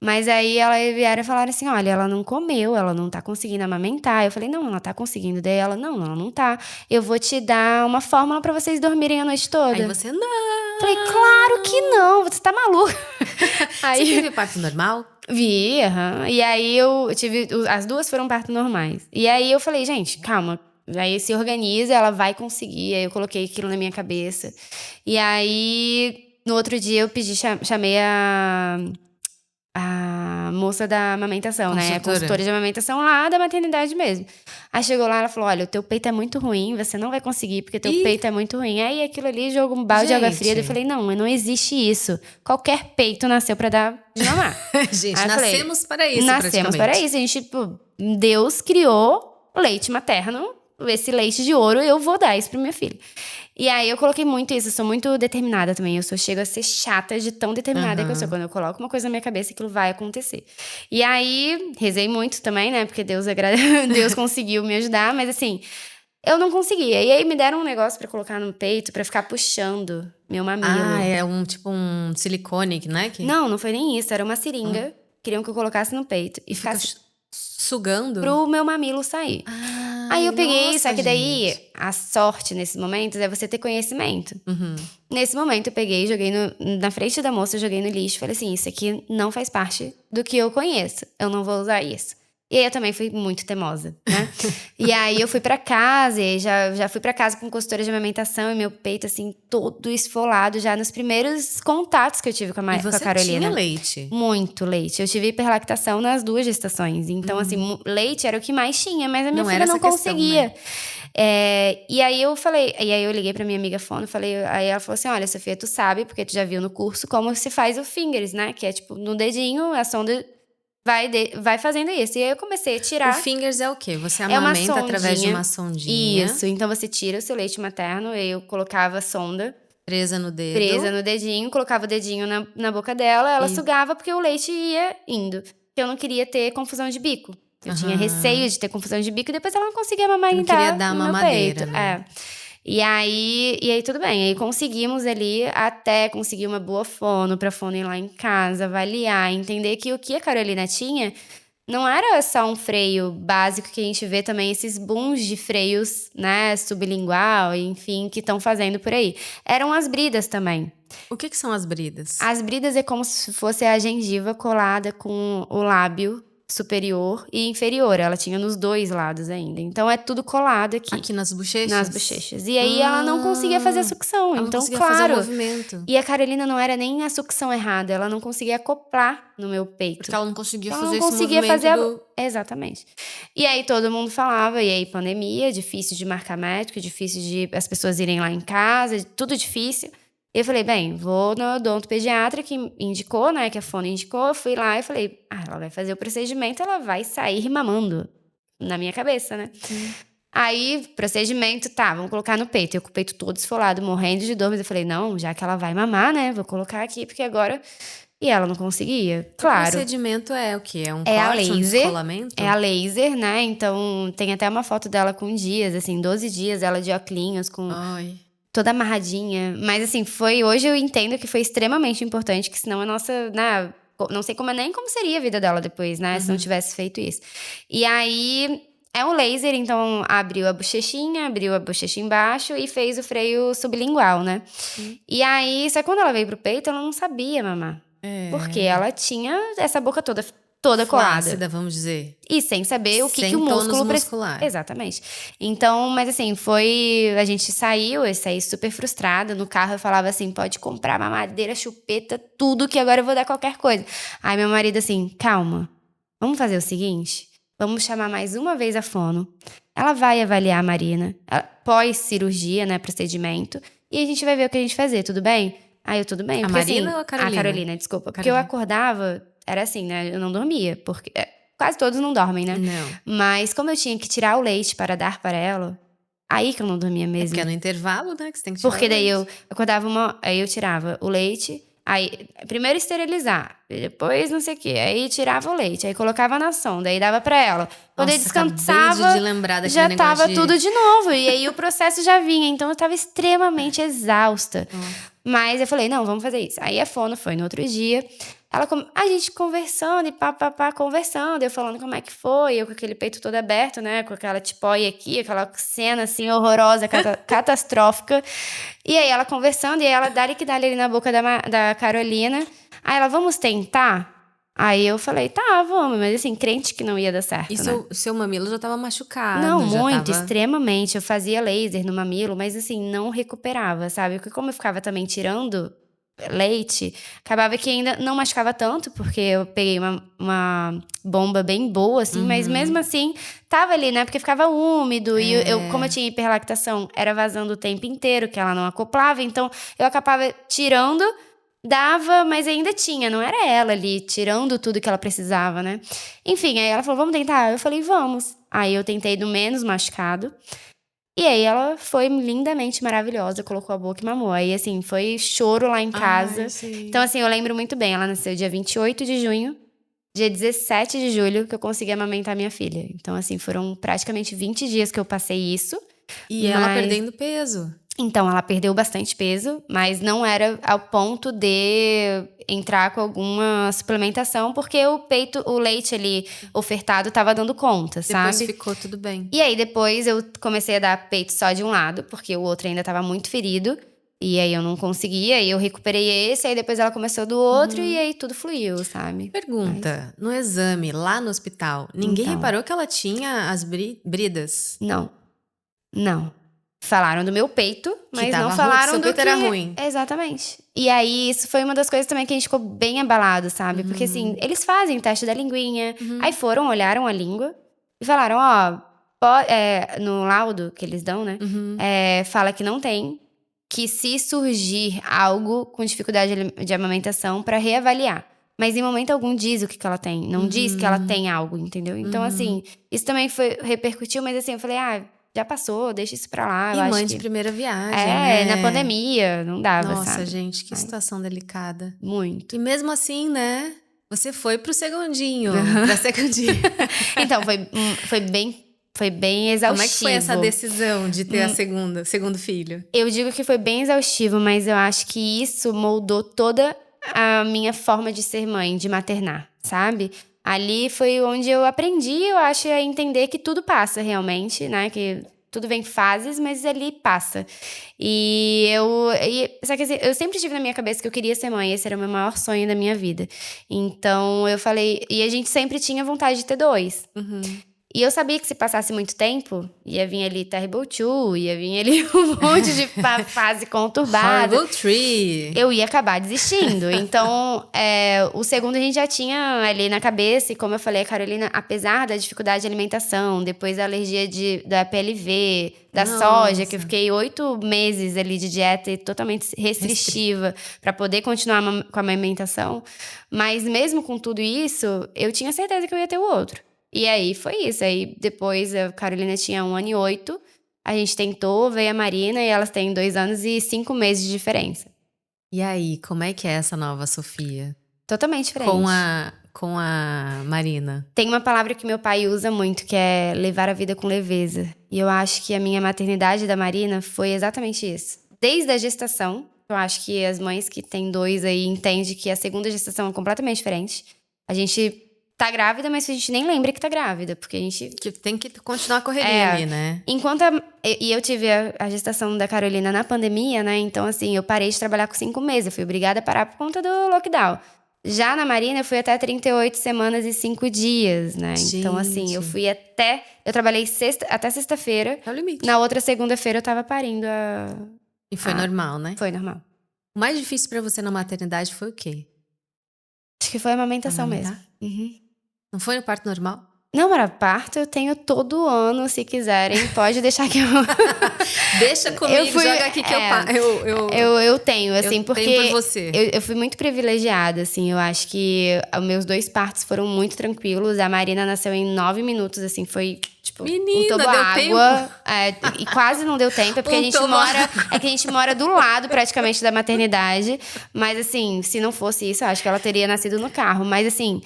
Mas aí ela vieram e falaram assim, olha, ela não comeu, ela não tá conseguindo amamentar. Eu falei, não, ela tá conseguindo. Daí ela, não, ela não tá. Eu vou te dar uma fórmula pra vocês dormirem a noite toda. Aí você, não. Falei, claro que não, você tá maluca. Aí, você teve parto normal? Vi, E aí eu tive, as duas foram parto normais. E aí eu falei, gente, calma. Aí se organiza, ela vai conseguir. Aí eu coloquei aquilo na minha cabeça. E aí, no outro dia eu chamei a moça da amamentação, né? A consultora de amamentação lá da maternidade mesmo. Aí chegou lá, ela falou, olha, o teu peito é muito ruim, você não vai conseguir, porque teu peito é muito ruim. Aí aquilo ali jogou um balde de água fria. Eu falei, não existe isso. Qualquer peito nasceu pra dar de mamar. Gente, aí nascemos para isso, nascemos para isso. A gente, Deus criou leite materno, esse leite de ouro, eu vou dar isso pra minha filha. E aí eu coloquei muito isso, eu sou muito determinada também. Eu chego a ser chata de tão determinada que eu sou. Quando eu coloco uma coisa na minha cabeça, aquilo vai acontecer. E aí, rezei muito também, né? Porque Deus conseguiu me ajudar, mas assim, eu não conseguia. E aí me deram um negócio pra colocar no peito, pra ficar puxando meu mamilo. É tipo um silicone, né? Não foi nem isso, era uma seringa. queriam que eu colocasse no peito e Fica ficasse sugando? pro meu mamilo sair. Aí eu peguei, só que daí a sorte nesses momentos é você ter conhecimento. Nesse momento eu peguei, joguei na frente da moça, joguei no lixo, falei assim, isso aqui não faz parte do que eu conheço, eu não vou usar isso. E aí eu também fui muito teimosa, né? E aí eu fui pra casa, e já fui pra casa com consultora de amamentação e meu peito assim, todo esfolado já nos primeiros contatos que eu tive com a Carolina. E você tinha leite? Muito leite. Eu tive hiperlactação nas 2 gestações. Então, assim, leite era o que mais tinha, mas a minha filha não conseguia. Questão, né? E aí eu falei, e aí eu liguei pra minha amiga Fono, falei, aí ela falou assim: olha, Sofia, tu sabe, porque tu já viu no curso como se faz o fingers, né? Que é tipo, no dedinho, a sonda vai fazendo isso. E aí eu comecei a tirar. O fingers é o quê? Você amamenta através de uma sondinha. Isso, então você tira o seu leite materno, e eu colocava a sonda presa no dedo. Presa no dedinho, colocava o dedinho na boca dela, ela sugava porque o leite ia indo. Eu não queria ter confusão de bico. Eu tinha receio de ter confusão de bico e depois ela não conseguia amamentar não queria dar no meu mamadeira, peito. né? E aí tudo bem. Aí conseguimos ali até conseguir uma boa fono pra fono ir lá em casa, avaliar, entender que o que a Carolina tinha não era só um freio básico que a gente vê também, esses booms de freios, né, sublingual, enfim, que estão fazendo por aí. Eram as bridas também. O que são as bridas? As bridas é como se fosse a gengiva colada com o lábio superior e inferior. Ela tinha nos 2 lados ainda. Então, é tudo colado aqui. Aqui nas bochechas? Nas bochechas. E aí, ela não conseguia fazer a sucção. Ela então, não conseguia claro. fazer o movimento. E a Carolina não era nem a sucção errada. Ela não conseguia acoplar no meu peito. Porque ela não conseguia ela fazer não conseguia esse movimento fazer Exatamente. E aí, todo mundo falava. E aí, pandemia, difícil de marcar médico, difícil de as pessoas irem lá em casa, tudo difícil. Eu falei, bem, vou no odontopediatra que indicou, né, que a Fono indicou. Eu fui lá e falei, ela vai fazer o procedimento, ela vai sair mamando. Na minha cabeça, né? Aí, procedimento, tá, vamos colocar no peito. Eu com o peito todo esfolado, morrendo de dor. Mas eu falei, não, já que ela vai mamar, né, vou colocar aqui, porque agora... E ela não conseguia, claro. O procedimento é o quê? É um corte, a laser, um descolamento? É a laser, né? Então, tem até uma foto dela com dias, assim, 12 dias, ela de óculos, com... Ai... toda amarradinha. Mas assim, hoje eu entendo que foi extremamente importante, que senão a nossa, né, não sei nem como seria a vida dela depois, né, se não tivesse feito isso. E aí, é um laser, então abriu a bochecha embaixo e fez o freio sublingual, né. E aí, só que quando ela veio pro peito, ela não sabia mamar. Porque ela tinha essa boca toda colada. Flácida, vamos dizer. E sem saber o que o músculo muscular. Exatamente. Então, mas assim, a gente eu saí super frustrada. No carro eu falava assim, pode comprar mamadeira, chupeta, tudo que agora eu vou dar qualquer coisa. Aí meu marido assim, calma, vamos fazer o seguinte, vamos chamar mais uma vez a fono. Ela vai avaliar a Marina, pós-cirurgia, né, procedimento, e a gente vai ver o que a gente fazer, tudo bem? Aí eu, tudo bem. A porque, Marina assim, ou a Carolina? A Carolina, desculpa. Porque eu acordava, era assim, né, eu não dormia, porque... Quase todos não dormem, né? Não. Mas como eu tinha que tirar o leite para dar para ela, aí que eu não dormia mesmo. Porque é no intervalo, né, que você tem que tirar Porque o daí leite. eu acordava aí eu tirava o leite, aí primeiro esterilizar, depois não sei o quê, aí tirava o leite, aí colocava na sonda, aí dava para ela. Quando eu descansava, de lembrar já tava tudo de novo, e aí o processo já vinha, então eu tava extremamente exausta. Mas eu falei, não, vamos fazer isso. Aí a fono foi no outro dia, a gente conversando e conversando, eu falando como é que foi, eu com aquele peito todo aberto, né, com aquela tipóia aqui, aquela cena assim horrorosa, catastrófica. E aí ela conversando, e aí ela dá-lhe ali na boca da Carolina. Aí ela, vamos tentar? Aí eu falei, tá, vamos, mas assim, crente que não ia dar certo, E né? seu mamilo já tava machucado? Não, muito, extremamente. Eu fazia laser no mamilo, mas assim, não recuperava, sabe? Porque como eu ficava também tirando leite, acabava que ainda não machucava tanto, porque eu peguei uma bomba bem boa, assim, mas mesmo assim, tava ali, né? Porque ficava úmido, e como eu tinha hiperlactação, era vazando o tempo inteiro, que ela não acoplava, então eu acabava tirando, dava, mas ainda tinha, não era ela ali tirando tudo que ela precisava, né? Enfim, aí ela falou, vamos tentar? Eu falei, vamos. Aí eu tentei do menos machucado. E aí ela foi lindamente maravilhosa, colocou a boca e mamou. Aí, assim, foi choro lá em casa. Então, assim, eu lembro muito bem. Ela nasceu dia 28 de junho, dia 17 de julho, que eu consegui amamentar minha filha. Então, assim, foram praticamente 20 dias que eu passei isso. E ela perdendo peso. Então, ela perdeu bastante peso, mas não era ao ponto de entrar com alguma suplementação, porque o leite ali ofertado tava dando conta, Depois sabe? ficou tudo bem. E aí, depois eu comecei a dar peito só de um lado, porque o outro ainda tava muito ferido. E aí, eu não conseguia, e eu recuperei esse, aí depois ela começou do outro, e aí tudo fluiu, sabe? Pergunta, no exame, lá no hospital, ninguém Então. reparou que ela tinha as bridas? Não. Falaram do meu peito, mas tava não ruim, falaram seu do peito que… era ruim. Exatamente. E aí, isso foi uma das coisas também que a gente ficou bem abalado, sabe? Porque assim, eles fazem teste da linguinha, aí olharam a língua e falaram, no laudo que eles dão, né? Fala que não tem, que se surgir algo com dificuldade de amamentação, pra reavaliar. Mas em momento algum diz o que ela tem. Não diz que ela tem algo, entendeu? Então, assim, isso também repercutiu, mas assim, eu falei, já passou, deixa isso pra lá. E eu mãe acho de que… primeira viagem, né? na pandemia, não dava, Nossa, sabe? gente, que situação delicada. Muito. E mesmo assim, né? Você foi pro segundinho, pra segundinho. Então, foi bem exaustivo. Como é que foi essa decisão de ter segundo filho? Eu digo que foi bem exaustivo, mas eu acho que isso moldou toda a minha forma de ser mãe, de maternar, sabe? Ali foi onde eu aprendi, eu acho, a entender que tudo passa realmente, né? Que tudo vem em fases, mas ali passa. Só que assim, eu sempre tive na minha cabeça que eu queria ser mãe, esse era o meu maior sonho da minha vida. Então eu falei, e a gente sempre tinha vontade de ter 2. E eu sabia que se passasse muito tempo, ia vir ali Terrible 2, ia vir ali um monte de fase conturbada. Horrible Tree. Eu ia acabar desistindo. Então, o segundo a gente já tinha ali na cabeça. E como eu falei, a Carolina, apesar da dificuldade de alimentação, depois da alergia da PLV, da soja, que eu fiquei 8 meses ali de dieta e totalmente restritiva para poder continuar com a amamentação. Mas mesmo com tudo isso, eu tinha certeza que eu ia ter o outro. E aí foi isso. Aí depois a Carolina tinha 1 ano e 8. A gente tentou, veio a Marina e elas têm 2 anos e 5 meses de diferença. E aí, como é que é essa nova Sofia? Totalmente diferente. Com a Marina. Tem uma palavra que meu pai usa muito, que é levar a vida com leveza. E eu acho que a minha maternidade da Marina foi exatamente isso. Desde a gestação, eu acho que as mães que têm 2 aí entendem que a segunda gestação é completamente diferente. A gente tá grávida, mas a gente nem lembra que tá grávida, porque a gente… Que tem que continuar a correria ali, né? E eu tive a gestação da Carolina na pandemia, né? Então, assim, eu parei de trabalhar com 5 meses. Eu fui obrigada a parar por conta do lockdown. Já na Marina, eu fui até 38 semanas e 5 dias, né? Gente. Então, assim, eu trabalhei até sexta-feira. É o limite. Na outra segunda-feira, eu tava parindo E foi normal, né? Foi normal. O mais difícil pra você na maternidade foi o quê? Acho que foi a amamentação mesmo. Não foi no parto normal? Não, era parto, eu tenho todo ano, se quiserem, pode deixar que eu… Deixa comigo, joga aqui que eu tenho, assim, eu porque… tenho por você. Eu fui muito privilegiada, assim, eu acho que os meus 2 partos foram muito tranquilos. A Marina nasceu em 9 minutos, assim, foi… Tipo, Menina, um tobo deu água. E quase não deu tempo, é porque a gente mora do lado, praticamente, da maternidade. Mas, assim, se não fosse isso, eu acho que ela teria nascido no carro. Mas, assim…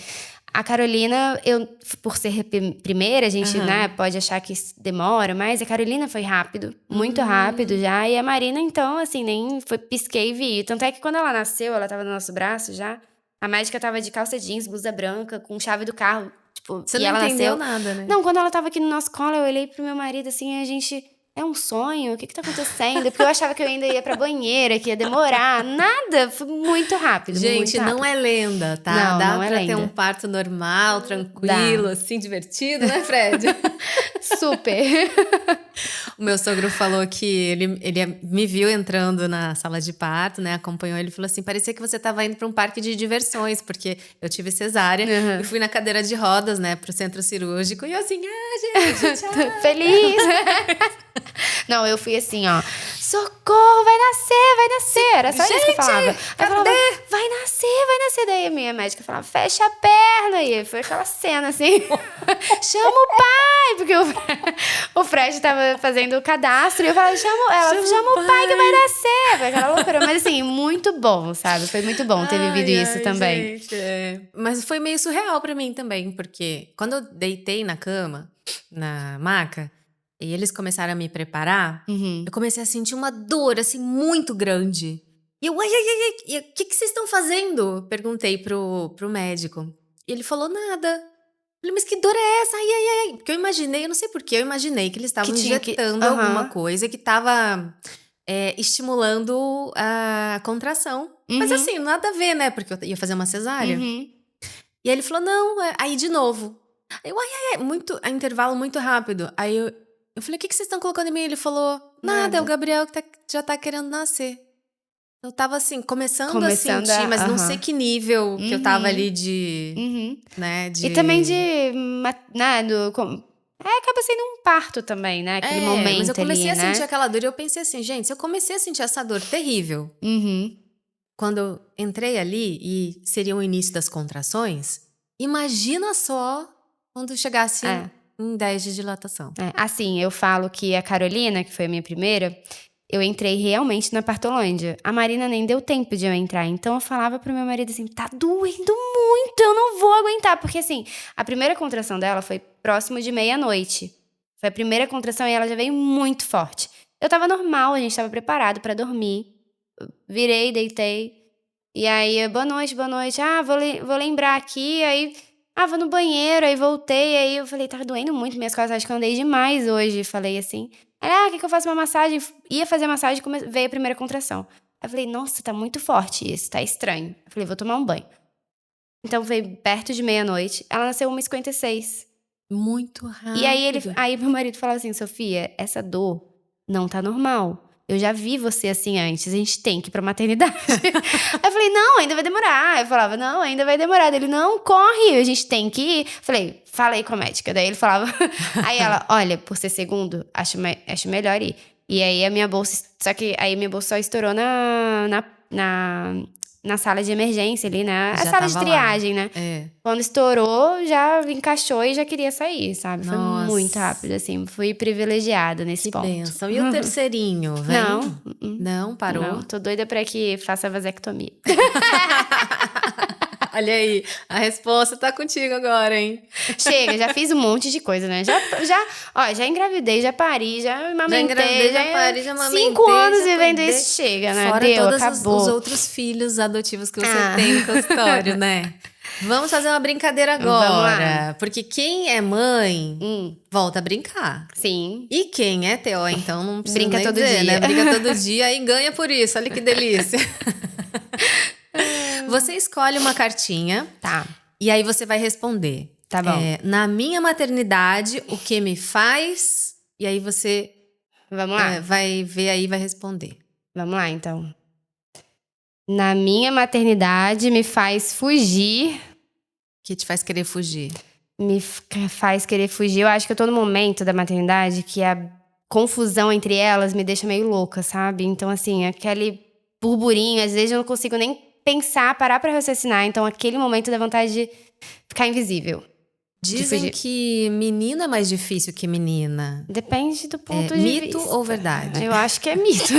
A Carolina, por ser primeira, a gente, né, pode achar que demora, mas a Carolina foi rápido, muito rápido já. E a Marina, então, assim, nem pisquei e vi. Tanto é que quando ela nasceu, ela tava no nosso braço já. A médica tava de calça jeans, blusa branca, com chave do carro. Tipo, Você e não ela entendeu nasceu… nada, né? Não, quando ela tava aqui no nosso colo, eu olhei pro meu marido, assim, e a gente… É um sonho? O que tá acontecendo? Porque eu achava que eu ainda ia pra banheira, que ia demorar. Nada, foi muito rápido. Gente, muito rápido. Não é lenda, tá? Não, Dá não é pra lenda. ter um parto normal, tranquilo, assim, divertido, né, Fred? Super. O meu sogro falou que ele me viu entrando na sala de parto, né? Acompanhou ele e falou assim: parecia que você tava indo pra um parque de diversões, porque eu tive cesárea e fui na cadeira de rodas, né, pro centro cirúrgico. E eu assim, gente, tchau. Feliz. Não, eu fui assim, ó. Socorro, vai nascer. Era só isso que eu falava. Aí eu falava, vai nascer. Daí a minha médica falava, fecha a perna. E foi aquela cena assim. Chama o pai. Porque o Fred tava fazendo o cadastro. E eu falava, chama o pai que vai nascer. Foi aquela loucura. Mas assim, muito bom, sabe? Foi muito bom ter vivido isso também. Gente, Mas foi meio surreal pra mim também. Porque quando eu deitei na cama, na maca, e eles começaram a me preparar, Uhum. eu comecei a sentir uma dor, assim, muito grande. E eu, ai, o que vocês estão fazendo? Perguntei pro médico. E ele falou, nada. Eu falei, mas que dor é essa? Ai. Porque eu imaginei, eu não sei porquê, eu imaginei que eles estavam Que tinha que- injetando Aham. alguma coisa que estava estimulando a contração. Mas Uhum. assim, nada a ver, né? Porque eu ia fazer uma cesárea. Uhum. E aí ele falou, não, aí de novo. Aí eu, intervalo muito rápido. Aí eu falei, o que vocês estão colocando em mim? Ele falou, nada, é o Gabriel que já tá querendo nascer. Eu tava assim, começando a sentir, mas não sei que nível que eu tava ali de, Uhum. né, E também né, acaba sendo um parto também, né? Aquele momento mas eu comecei ali, a sentir né? aquela dor e eu pensei assim, gente, se eu comecei a sentir essa dor terrível, Uhum. quando eu entrei ali e seria o início das contrações, imagina só quando chegasse em 10 de dilatação. Assim, eu falo que a Carolina, que foi a minha primeira, eu entrei realmente na Partolândia. A Marina nem deu tempo de eu entrar. Então eu falava pro meu marido assim, tá doendo muito, eu não vou aguentar. Porque assim, a primeira contração dela foi próximo de meia-noite. Foi a primeira contração e ela já veio muito forte. Eu tava normal, a gente tava preparado pra dormir. Virei, deitei. E aí, boa noite. Vou lembrar aqui. Aí, vou no banheiro. Aí voltei. Aí eu falei, tá doendo muito minhas costas. Acho que eu andei demais hoje. Falei assim. Quer que eu faça uma massagem? Ia fazer massagem e veio a primeira contração. Aí eu falei, nossa, tá muito forte isso. Tá estranho. Eu falei, vou tomar um banho. Então veio perto de meia-noite. Ela nasceu 1h56. Muito rápido. E aí meu marido falou assim, Sofia, essa dor não tá normal. Eu já vi você assim antes, a gente tem que ir pra maternidade. Aí eu falei, não, ainda vai demorar. Eu falava, não, ainda vai demorar. Ele, não, corre, a gente tem que ir. Falei com a médica. Daí ele falava, aí ela, olha, por ser segundo, acho melhor ir. E aí a minha bolsa, só que aí minha bolsa só estourou na sala de emergência ali, né? A Já sala de tava triagem, lá. né? Quando estourou, já encaixou e já queria sair, sabe? Nossa. Foi muito rápido, assim. Fui privilegiada nesse ponto. Que bênção. E o terceirinho, vem? Não, parou? Não, tô doida pra que faça a vasectomia. Olha aí, a resposta tá contigo agora, hein? Chega, já fiz um monte de coisa, né? Já engravidei, já pari, já amamentei. Já parei, já amamentei. 5 anos vivendo isso, chega, né? Fora Deu, todos acabou. os outros filhos adotivos que você tem no consultório, né? Vamos fazer uma brincadeira agora. Vamos lá. Porque quem é mãe, volta a brincar. Sim. E quem é TO, então, não precisa Brinca nem todo dizer, dia. né? Brinca todo dia e ganha por isso. Olha que delícia. Você escolhe uma cartinha. Tá. E aí você vai responder. Tá bom. Na minha maternidade, o que me faz? E aí você Vamos lá. vai ver aí e vai responder. Vamos lá, então. Na minha maternidade, me faz fugir. Que te faz querer fugir? Faz querer fugir. Eu acho que eu tô no momento da maternidade que a confusão entre elas me deixa meio louca, sabe? Então, assim, aquele burburinho, às vezes eu não consigo nem pensar, parar pra raciocinar. Então, aquele momento dá vontade de ficar invisível. Dizem que menino é mais difícil que menina. Depende do ponto de mito vista. ou verdade? Eu acho que é mito.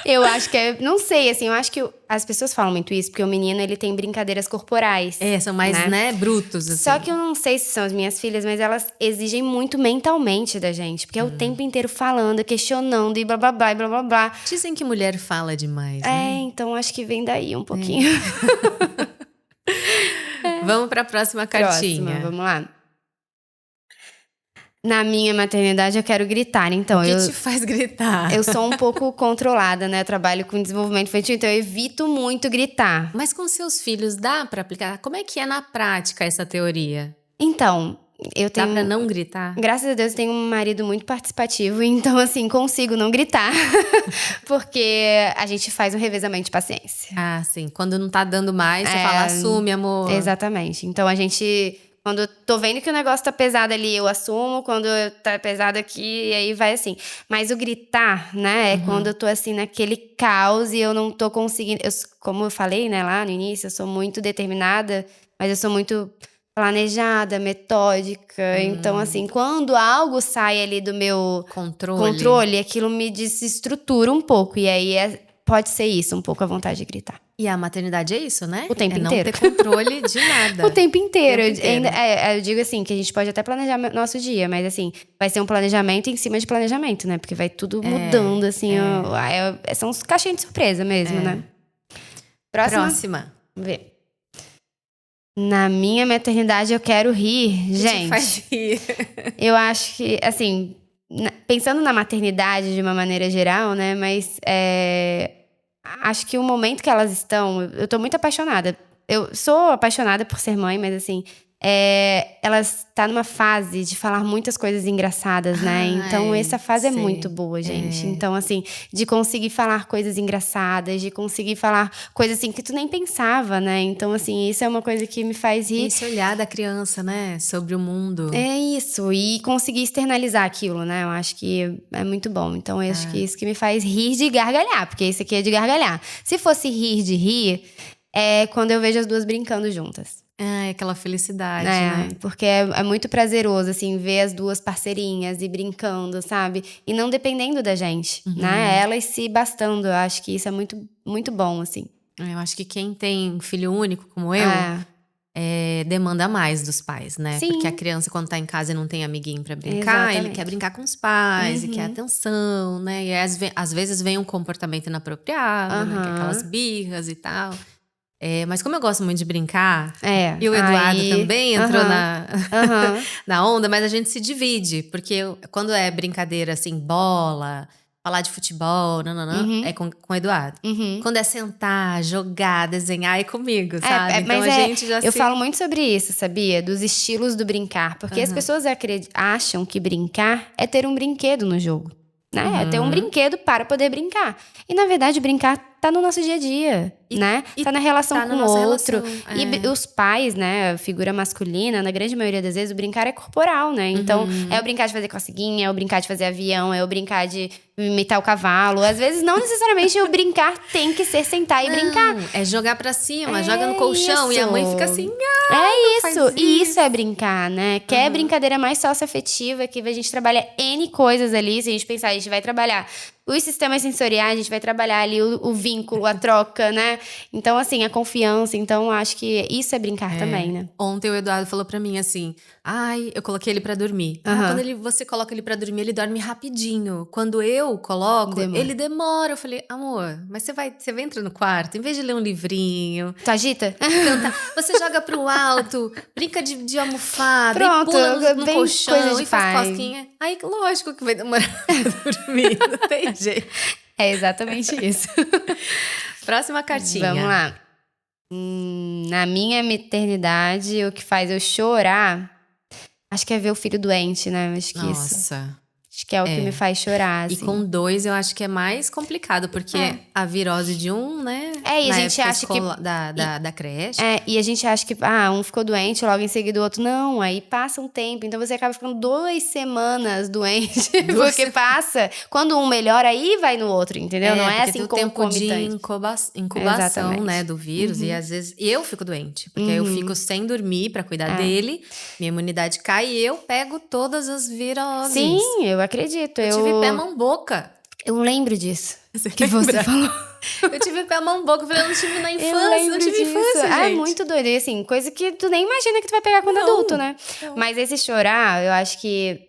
Eu acho que é... Não sei, assim, eu acho que as pessoas falam muito isso, porque o menino, ele tem brincadeiras corporais. São mais, né, brutos, assim. Só que eu não sei se são as minhas filhas, mas elas exigem muito mentalmente da gente. Porque é o tempo inteiro falando, questionando e blá, blá, blá, e blá, blá, blá. Dizem que mulher fala demais, né? Então acho que vem daí um pouquinho. Vamos pra próxima cartinha. Vamos lá. Na minha maternidade, eu quero gritar. Então, o que te faz gritar? Eu sou um pouco controlada, né? Eu trabalho com desenvolvimento infantil, então eu evito muito gritar. Mas com seus filhos, dá pra aplicar? Como é que é na prática essa teoria? Então, eu tenho... Dá pra não gritar? Graças a Deus, eu tenho um marido muito participativo, então, assim, consigo não gritar. Porque a gente faz um revezamento de paciência. Ah, sim. Quando não tá dando mais, você fala, assume, amor. Exatamente. Então, a gente... Quando eu tô vendo que o negócio tá pesado ali, eu assumo. Quando tá pesado aqui, e aí vai assim. Mas o gritar, né? É quando eu tô assim, naquele caos e eu não tô conseguindo... como eu falei, né, lá no início, eu sou muito determinada, mas eu sou muito planejada, metódica. Então, assim, quando algo sai ali do meu controle, aquilo me desestrutura um pouco. E aí pode ser isso, um pouco a vontade de gritar. E a maternidade é isso, né? O tempo não inteiro. ter controle de nada. O tempo inteiro. O tempo inteiro. Eu digo assim, que a gente pode até planejar nosso dia, mas assim, vai ser um planejamento em cima de planejamento, né? Porque vai tudo mudando, assim. São uns caixinhos de surpresa mesmo, né? Próxima. Vamos ver. Na minha maternidade eu quero rir. Gente, faz rir. Eu acho que, assim, pensando na maternidade de uma maneira geral, né? Mas acho que o momento que elas estão, eu tô muito apaixonada. Eu sou apaixonada por ser mãe, mas assim, ela está numa fase de falar muitas coisas engraçadas, né? Então, essa fase é muito boa, gente. Então, assim, de conseguir falar coisas engraçadas, de conseguir falar coisas assim que tu nem pensava, né? Então, assim, isso é uma coisa que me faz rir. Esse olhar da criança, né? Sobre o mundo. É isso. E conseguir externalizar aquilo, né? Eu acho que é muito bom. Então, eu acho que isso que me faz rir de gargalhar, porque esse aqui é de gargalhar. Se fosse rir de rir, é quando eu vejo as duas brincando juntas. Aquela felicidade, né? Porque é muito prazeroso, assim, ver as duas parceirinhas e brincando, sabe? E não dependendo da gente, né? Elas se bastando. Eu acho que isso é muito, muito bom, assim. Eu acho que quem tem filho único, como eu, demanda mais dos pais, né? Sim. Porque a criança, quando tá em casa e não tem amiguinho pra brincar, ele quer brincar com os pais e quer atenção, né? E às vezes vem um comportamento inapropriado, né? Que é aquelas birras e tal. Mas como eu gosto muito de brincar, e o Eduardo também entrou na onda, mas a gente se divide. Porque quando é brincadeira, assim, bola, falar de futebol, é com o Eduardo. Quando é sentar, jogar, desenhar, é comigo, sabe? Então mas a gente já eu falo muito sobre isso, sabia? Dos estilos do brincar. Porque as pessoas acham que brincar é ter um brinquedo no jogo. Né? É ter um brinquedo para poder brincar. E, na verdade, brincar tá no nosso dia a dia, né? Tá na relação com o outro. E os pais, né? A figura masculina, na grande maioria das vezes, o brincar é corporal, né? Então, é o brincar de fazer coceguinha, é o brincar de fazer avião, é o brincar de imitar o cavalo. Às vezes, não necessariamente o brincar tem que ser sentar e brincar. É jogar pra cima, joga no colchão e a mãe fica assim... E isso é brincar, né? Que é brincadeira mais socioafetiva, que a gente trabalha N coisas ali. Se a gente pensar, a gente vai trabalhar os sistemas sensoriais, a gente vai trabalhar ali o vínculo, a troca, né? Então, assim, a confiança. Então, acho que isso é brincar também, né? Ontem o Eduardo falou pra mim assim... eu coloquei ele pra dormir. Quando você coloca ele pra dormir, ele dorme rapidinho. Quando eu coloco, ele demora. Eu falei, amor, mas você entra no quarto, em vez de ler um livrinho... Tu agita? Canta, você joga pro alto, brinca de almofada, pronto, e pula no colchão e faz pai. cosquinha. Aí, lógico que vai demorar pra dormir, não tem jeito. É exatamente isso. Próxima cartinha. Vamos lá. Na minha maternidade, o que faz eu chorar, acho que é ver o filho doente, né? Acho que acho que é o que me faz chorar, assim. E com 2, eu acho que é mais complicado, porque a virose de um, né? E a gente acha que... Da creche. E a gente acha que, um ficou doente, logo em seguida o outro não. Aí passa um tempo, então você acaba ficando 2 semanas doente. Porque passa. Quando um melhora, aí vai no outro, entendeu? Não é assim concomitante. Tem o tempo de incubação, né, do vírus. E às vezes eu fico doente. Porque eu fico sem dormir pra cuidar dele. Minha imunidade cai e eu pego todas as viroses. Sim, eu acredito. Eu tive pé, mão, boca. Eu lembro disso. Que você falou. Eu tive pé, mão, boca. Eu falei, eu não tive na infância. Não tive infância, gente. É muito doido. E assim, coisa que tu nem imagina que tu vai pegar quando adulto, né? Não. Mas esse chorar, eu acho que...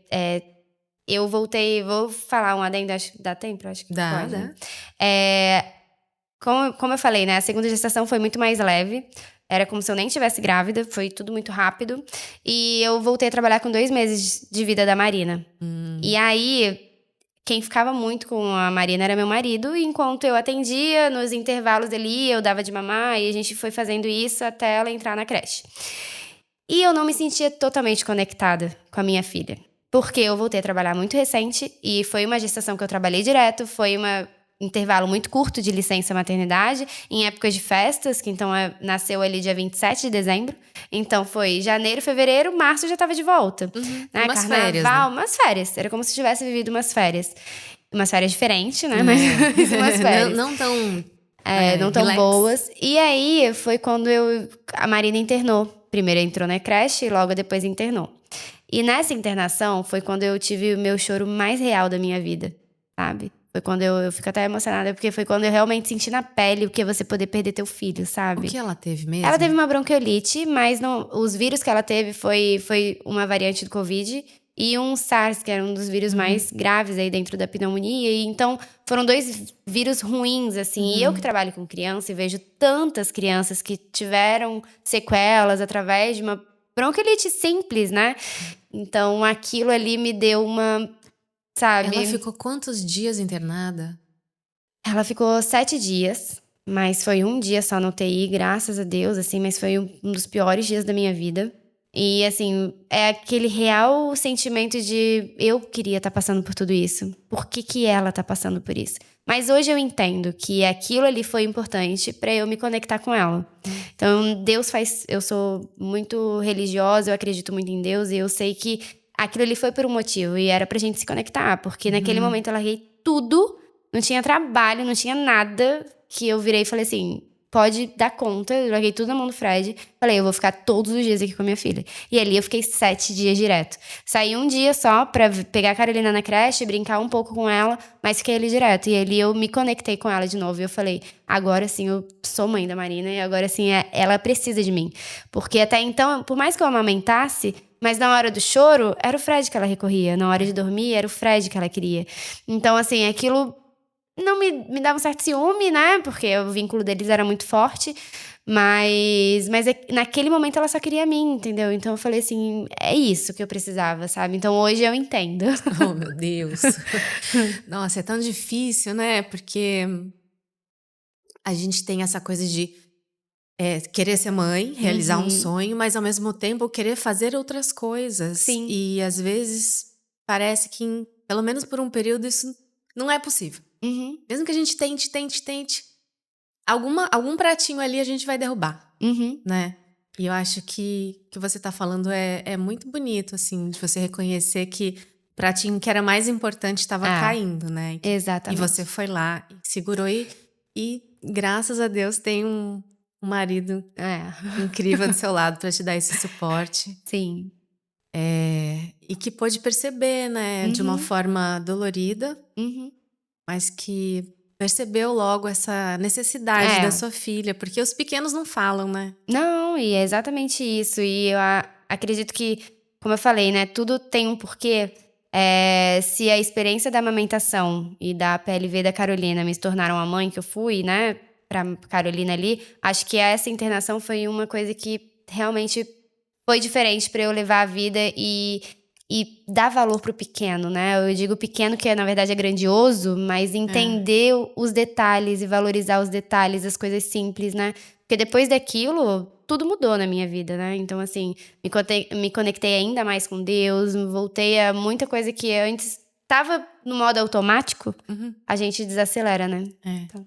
eu voltei... Vou falar um adendo, acho que dá tempo? Acho que dá, pode. Dá. Né? Como eu falei, né? A segunda gestação foi muito mais leve. Era como se eu nem estivesse grávida, foi tudo muito rápido. E eu voltei a trabalhar com 2 meses de vida da Marina. E aí, quem ficava muito com a Marina era meu marido. E enquanto eu atendia, nos intervalos dele, eu dava de mamar. E a gente foi fazendo isso até ela entrar na creche. E eu não me sentia totalmente conectada com a minha filha. Porque eu voltei a trabalhar muito recente. E foi uma gestação que eu trabalhei direto. Foi intervalo muito curto de licença maternidade, em épocas de festas, que então nasceu ali dia 27 de dezembro. Então foi janeiro, fevereiro, março já estava de volta. Né? Umas Carnaval, férias, né? Umas férias. Era como se tivesse vivido umas férias. Umas férias diferentes, né? Mas umas férias. Não tão... não tão relax. boas. E aí foi quando a Marina internou. Primeiro entrou na creche e logo depois internou. E nessa internação foi quando eu tive o meu choro mais real da minha vida, sabe? Foi quando eu fico até emocionada, porque foi quando eu realmente senti na pele o que é você poder perder teu filho, sabe? O que ela teve mesmo? Ela teve uma bronquiolite, mas os vírus que ela teve foi uma variante do Covid e um SARS, que era um dos vírus mais graves aí dentro da pneumonia. E então, foram 2 vírus ruins, assim. E eu que trabalho com criança e vejo tantas crianças que tiveram sequelas através de uma bronquiolite simples, né? Então, aquilo ali me deu uma, sabe? Ela ficou quantos dias internada? Ela ficou 7 dias, mas foi um dia só no UTI, graças a Deus, assim, mas foi um dos piores dias da minha vida. E, assim, é aquele real sentimento de eu queria estar passando por tudo isso. Por que ela tá passando por isso? Mas hoje eu entendo que aquilo ali foi importante pra eu me conectar com ela. Então, Deus faz... Eu sou muito religiosa, eu acredito muito em Deus e eu sei que aquilo ali foi por um motivo e era pra gente se conectar. Porque naquele momento eu larguei tudo, não tinha trabalho, não tinha nada, que eu virei e falei assim... Pode dar conta, eu larguei tudo na mão do Fred. Falei, eu vou ficar todos os dias aqui com a minha filha. E ali eu fiquei 7 dias direto. Saí um dia só pra pegar a Carolina na creche, brincar um pouco com ela, mas fiquei ali direto. E ali eu me conectei com ela de novo. E eu falei, agora sim eu sou mãe da Marina e agora sim ela precisa de mim. Porque até então, por mais que eu amamentasse, mas na hora do choro, era o Fred que ela recorria. Na hora de dormir, era o Fred que ela queria. Então, assim, aquilo... Não me dava um certo ciúme, né? Porque o vínculo deles era muito forte. Mas naquele momento ela só queria mim, entendeu? Então eu falei assim, é isso que eu precisava, sabe? Então hoje eu entendo. Oh, meu Deus. Nossa, é tão difícil, né? Porque a gente tem essa coisa de querer ser mãe, realizar um sonho, mas ao mesmo tempo querer fazer outras coisas. Sim. E às vezes parece que, pelo menos por um período, isso não é possível. Mesmo que a gente tente, algum pratinho ali a gente vai derrubar, né? E eu acho que o que você tá falando é muito bonito, assim, de você reconhecer que o pratinho que era mais importante estava caindo, né? Exatamente. E você foi lá, e segurou e graças a Deus tem um marido incrível do seu lado para te dar esse suporte. Sim. E que pôde perceber, né? De uma forma dolorida, mas que percebeu logo essa necessidade da sua filha, porque os pequenos não falam, né? Não, e é exatamente isso. E eu acredito que, como eu falei, né, tudo tem um porquê. Se a experiência da amamentação e da PLV da Carolina me tornaram a mãe que eu fui, né, pra Carolina ali, acho que essa internação foi uma coisa que realmente foi diferente pra eu levar a vida e dar valor pro pequeno, né? Eu digo pequeno que na verdade é grandioso, mas entender os detalhes e valorizar os detalhes, as coisas simples, né? Porque depois daquilo, tudo mudou na minha vida, né? Então, assim, me conectei ainda mais com Deus, voltei a muita coisa que antes tava no modo automático, a gente desacelera, né? Então.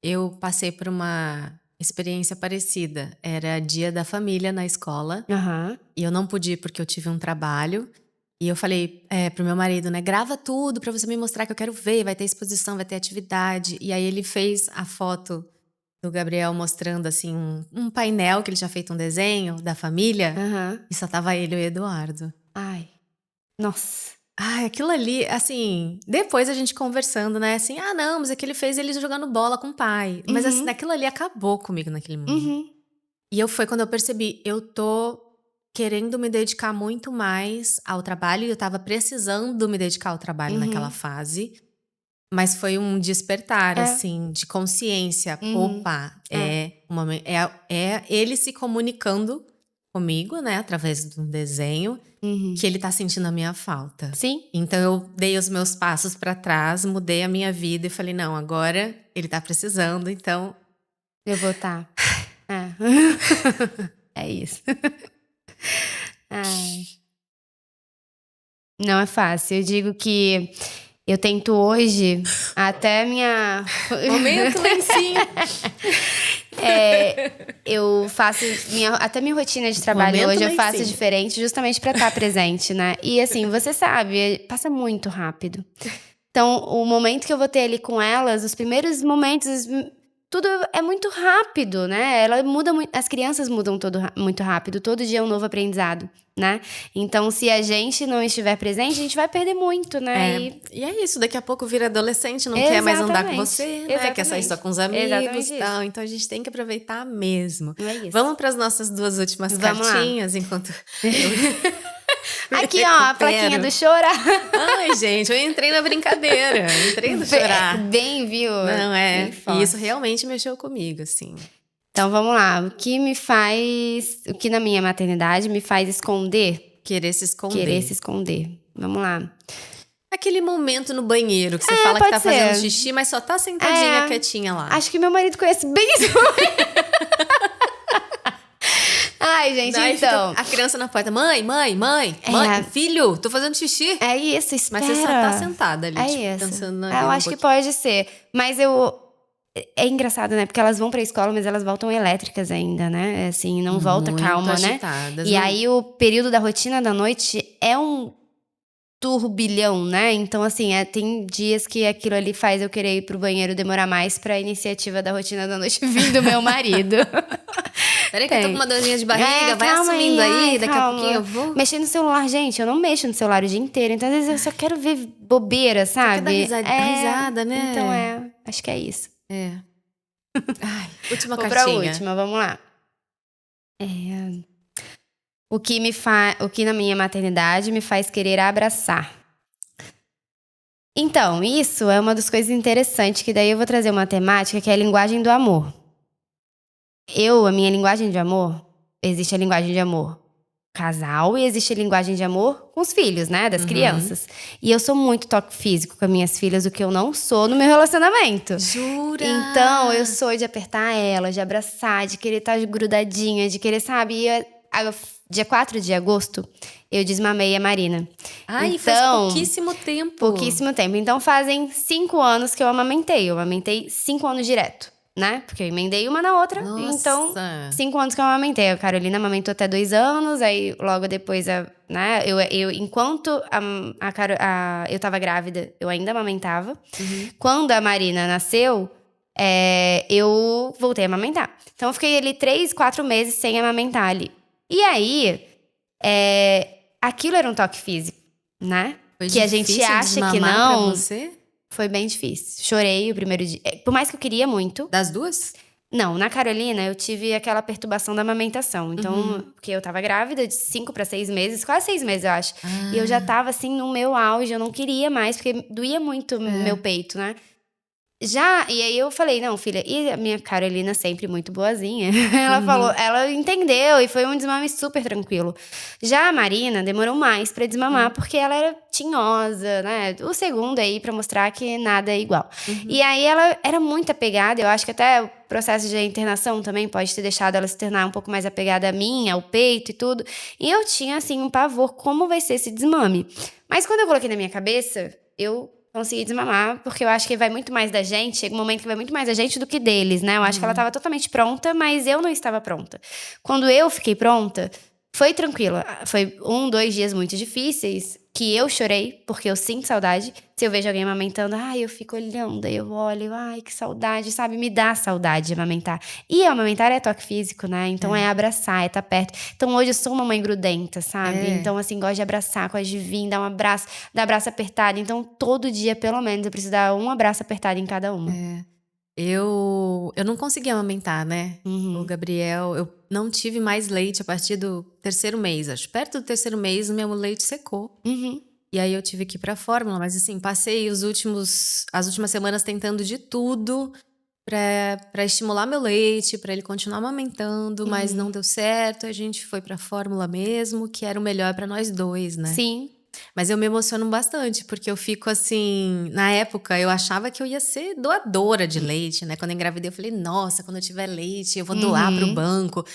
Eu passei por uma experiência parecida. Era dia da família na escola. E eu não pude ir porque eu tive um trabalho. E eu falei pro meu marido, né? Grava tudo pra você me mostrar que eu quero ver. Vai ter exposição, vai ter atividade. E aí ele fez a foto do Gabriel mostrando, assim, um painel que ele tinha feito um desenho da família. E só tava ele e o Eduardo. Ai, nossa. Ai, aquilo ali, assim... Depois a gente conversando, né? Assim, não, mas é que ele fez ele jogando bola com o pai. Mas assim, aquilo ali acabou comigo naquele momento. E foi quando eu percebi, eu tô querendo me dedicar muito mais ao trabalho. E eu tava precisando me dedicar ao trabalho naquela fase. Mas foi um despertar, assim, de consciência. Opa, ele se comunicando comigo, né? Através de um desenho. Que ele tá sentindo a minha falta. Sim. Então eu dei os meus passos pra trás, mudei a minha vida e falei, não, agora ele tá precisando, então... Eu vou tá. É isso. Não é fácil. Eu digo que eu tento hoje, até minha... Momento lencinho. Eu faço até minha rotina de trabalho Momento hoje eu lencinho. faço diferente justamente pra estar presente, né? E assim, você sabe, passa muito rápido. Então, o momento que eu vou ter ali com elas, os primeiros momentos, tudo é muito rápido, né? Ela muda muito, as crianças mudam muito rápido, todo dia é um novo aprendizado. né? Então, se a gente não estiver presente, a gente vai perder muito, né? E é isso, daqui a pouco vira adolescente, não quer mais andar com Exatamente. você, né? Quer sair só com os amigos Exatamente e tal. Então a gente tem que aproveitar mesmo. É isso. Vamos para as nossas 2 últimas Vamos lá. cartinhas, enquanto eu Aqui, ó, a recupero. plaquinha do chorar. Ai, gente, eu entrei na brincadeira. Entrei no chorar. Bem, viu? Não, Bem e forte. isso realmente mexeu comigo, assim. Então, vamos lá. O que na minha maternidade me faz esconder? Querer se esconder. Querer se esconder. Vamos lá. Aquele momento no banheiro que você fala que pode tá fazendo ser. xixi, mas só tá sentadinha, É. quietinha lá. Acho que meu marido conhece bem isso. Ai, gente, Daí então. fica a criança na porta, mãe, filho, tô fazendo xixi. É isso, espera. Mas você só tá sentada ali, É tipo, isso. pensando na Eu vida um acho que pouquinho. pode ser. Mas é engraçado, né? Porque elas vão pra escola, mas elas voltam elétricas ainda, né? Assim, não volta Muito calma, né? agitadas, E né? aí, o período da rotina da noite é um turbilhão, né? Então, assim, tem dias que aquilo ali faz eu querer ir pro banheiro demorar mais pra iniciativa da rotina da noite vir do meu marido. Peraí que eu tô com uma dorzinha de barriga, vai calma assumindo aí, daqui a calma. pouquinho eu vou. Mexer no celular, gente, eu não mexo no celular o dia inteiro. Então, às vezes, eu só quero ver bobeira, sabe? dar risada, né? Então, acho que é isso. É. Ai, última Vou pra cartinha. última, vamos lá. O que na minha maternidade me faz querer abraçar. Então, isso é uma das coisas interessantes, que daí eu vou trazer uma temática que é a linguagem do amor. A minha linguagem de amor, existe a linguagem de amor casal e existe a linguagem de amor com os filhos, né, das crianças. E eu sou muito toque físico com as minhas filhas, o que eu não sou no meu relacionamento. Jura? Então, eu sou de apertar ela, de abraçar, de querer estar grudadinha, de querer, sabe? Dia 4 de agosto, eu desmamei a Marina. Ai, faz Então, pouquíssimo tempo. pouquíssimo tempo. Então, fazem 5 anos que eu amamentei. Eu amamentei 5 anos direto, né? Porque eu emendei uma na outra. Nossa. Então, 5 anos que eu amamentei. A Carolina amamentou até 2 anos. Aí, logo depois, né? Enquanto eu tava grávida, eu ainda amamentava. Quando a Marina nasceu, eu voltei a amamentar. Então, eu fiquei ali 3, 4 meses sem amamentar ali. E aí, aquilo era um toque físico, né? Foi que a gente difícil acha que desmamar não. pra você? Foi bem difícil. Chorei o primeiro dia. Por mais que eu queria muito. Das duas? Não, na Carolina eu tive aquela perturbação da amamentação. Então, porque eu tava grávida de 5 para 6 meses, quase 6 meses, eu acho. E eu já tava assim no meu auge, eu não queria mais, porque doía muito meu peito, né? E aí eu falei, não, filha, e a minha Carolina sempre muito boazinha. Ela falou, ela entendeu e foi um desmame super tranquilo. Já a Marina demorou mais pra desmamar, porque ela era tinhosa, né? O segundo aí pra mostrar que nada é igual. E aí ela era muito apegada, eu acho que até o processo de internação também pode ter deixado ela se tornar um pouco mais apegada a mim, ao peito e tudo. E eu tinha, assim, um pavor, como vai ser esse desmame? Mas quando eu coloquei na minha cabeça, eu consegui desmamar, porque eu acho que vai muito mais da gente, chega um momento que vai muito mais da gente do que deles, né? Eu acho que ela estava totalmente pronta, mas eu não estava pronta. Quando eu fiquei pronta, foi tranquilo. Foi 1, 2 dias muito difíceis, que eu chorei, porque eu sinto saudade. Se eu vejo alguém amamentando, eu fico olhando, aí eu olho, que saudade, sabe? Me dá saudade de amamentar. E amamentar é toque físico, né? Então é abraçar, é estar perto. Então hoje eu sou uma mãe grudenta, sabe? Então, assim, gosto de abraçar, gosto de vir, dar um abraço, dar abraço apertado. Então, todo dia, pelo menos, eu preciso dar um abraço apertado em cada uma. Eu não consegui amamentar, né? O Gabriel, eu não tive mais leite a partir do 3º mês. Acho perto do 3º mês, o meu leite secou. E aí eu tive que ir pra fórmula. Mas assim, passei as últimas semanas tentando de tudo pra estimular meu leite, pra ele continuar amamentando. Mas não deu certo, a gente foi pra fórmula mesmo, que era o melhor pra nós dois, né? Sim. Mas eu me emociono bastante, porque eu fico assim... Na época, eu achava que eu ia ser doadora de leite, né? Quando eu engravidei, eu falei, nossa, quando eu tiver leite, eu vou doar pro banco.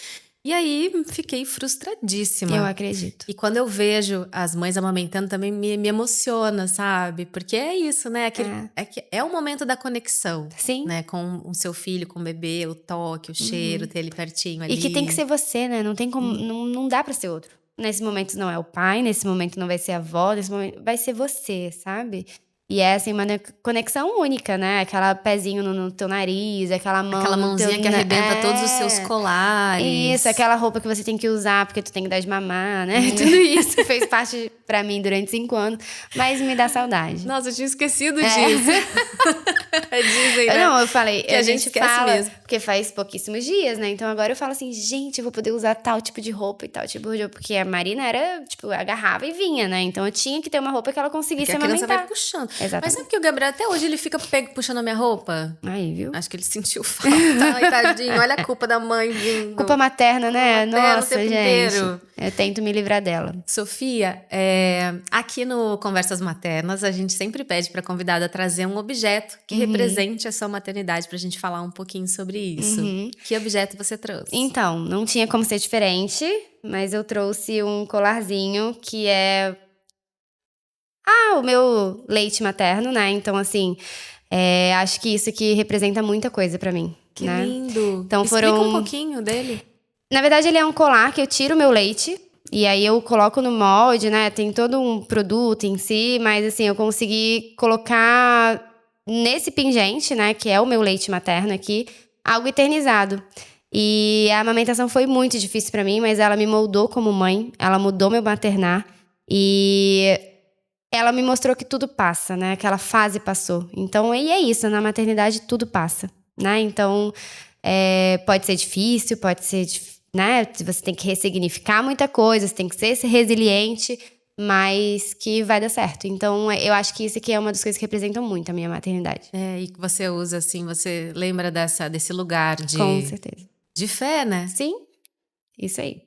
E aí, fiquei frustradíssima. Eu acredito. E quando eu vejo as mães amamentando, também me emociona, sabe? Porque é isso, né? É o momento da conexão. Sim. Né? Com o seu filho, com o bebê, o toque, o cheiro, ter ele pertinho ali. E que tem que ser você, né? Não tem como, não dá pra ser outro. Nesse momento não é o pai, nesse momento não vai ser a avó, nesse momento vai ser você, sabe? E é, assim, uma conexão única, né? Aquela pezinho no teu nariz, aquela mão Aquela no mãozinha teu... que arrebenta todos os seus colares. Isso, aquela roupa que você tem que usar porque tu tem que dar de mamar, né? Tudo isso fez parte pra mim durante 5 anos, mas me dá saudade. Nossa, eu tinha esquecido disso. Dizem, né? Não, eu falei, que a gente esquece fala, mesmo. porque faz pouquíssimos dias, né? Então agora eu falo assim, gente, eu vou poder usar tal tipo de roupa e tal tipo de roupa. Porque a Marina era, tipo, agarrava e vinha, né? Então eu tinha que ter uma roupa que ela conseguisse Porque a criança amamentar. vai puxando. Exatamente. Mas sabe que o Gabriel até hoje ele fica puxando a minha roupa? Aí, viu? Acho que ele sentiu falta. Ai, tadinho, olha a culpa da mãe vindo. Culpa materna, né? materna o Nossa, tempo gente. inteiro. Eu tento me livrar dela. Sofia, aqui no Conversas Maternas, a gente sempre pede para a convidada trazer um objeto que represente a sua maternidade pra gente falar um pouquinho sobre isso. Que objeto você trouxe? Então, não tinha como ser diferente, mas eu trouxe um colarzinho que é o meu leite materno, né? Então, assim, acho que isso aqui representa muita coisa pra mim. Que né? lindo! Então, Explica um pouquinho dele. Na verdade, ele é um colar que eu tiro o meu leite e aí eu coloco no molde, né? Tem todo um produto em si, mas assim, eu consegui colocar nesse pingente, né? Que é o meu leite materno aqui, algo eternizado. E a amamentação foi muito difícil pra mim, mas ela me moldou como mãe, ela mudou meu maternar e ela me mostrou que tudo passa, né? Aquela fase passou. Então, e é isso, na maternidade tudo passa, né? Então, pode ser difícil, pode ser, né? Você tem que ressignificar muita coisa, você tem que ser resiliente, mas que vai dar certo. Então, eu acho que isso aqui é uma das coisas que representam muito a minha maternidade. E que você usa, assim, você lembra desse lugar Com certeza. de fé, né? Sim, isso aí.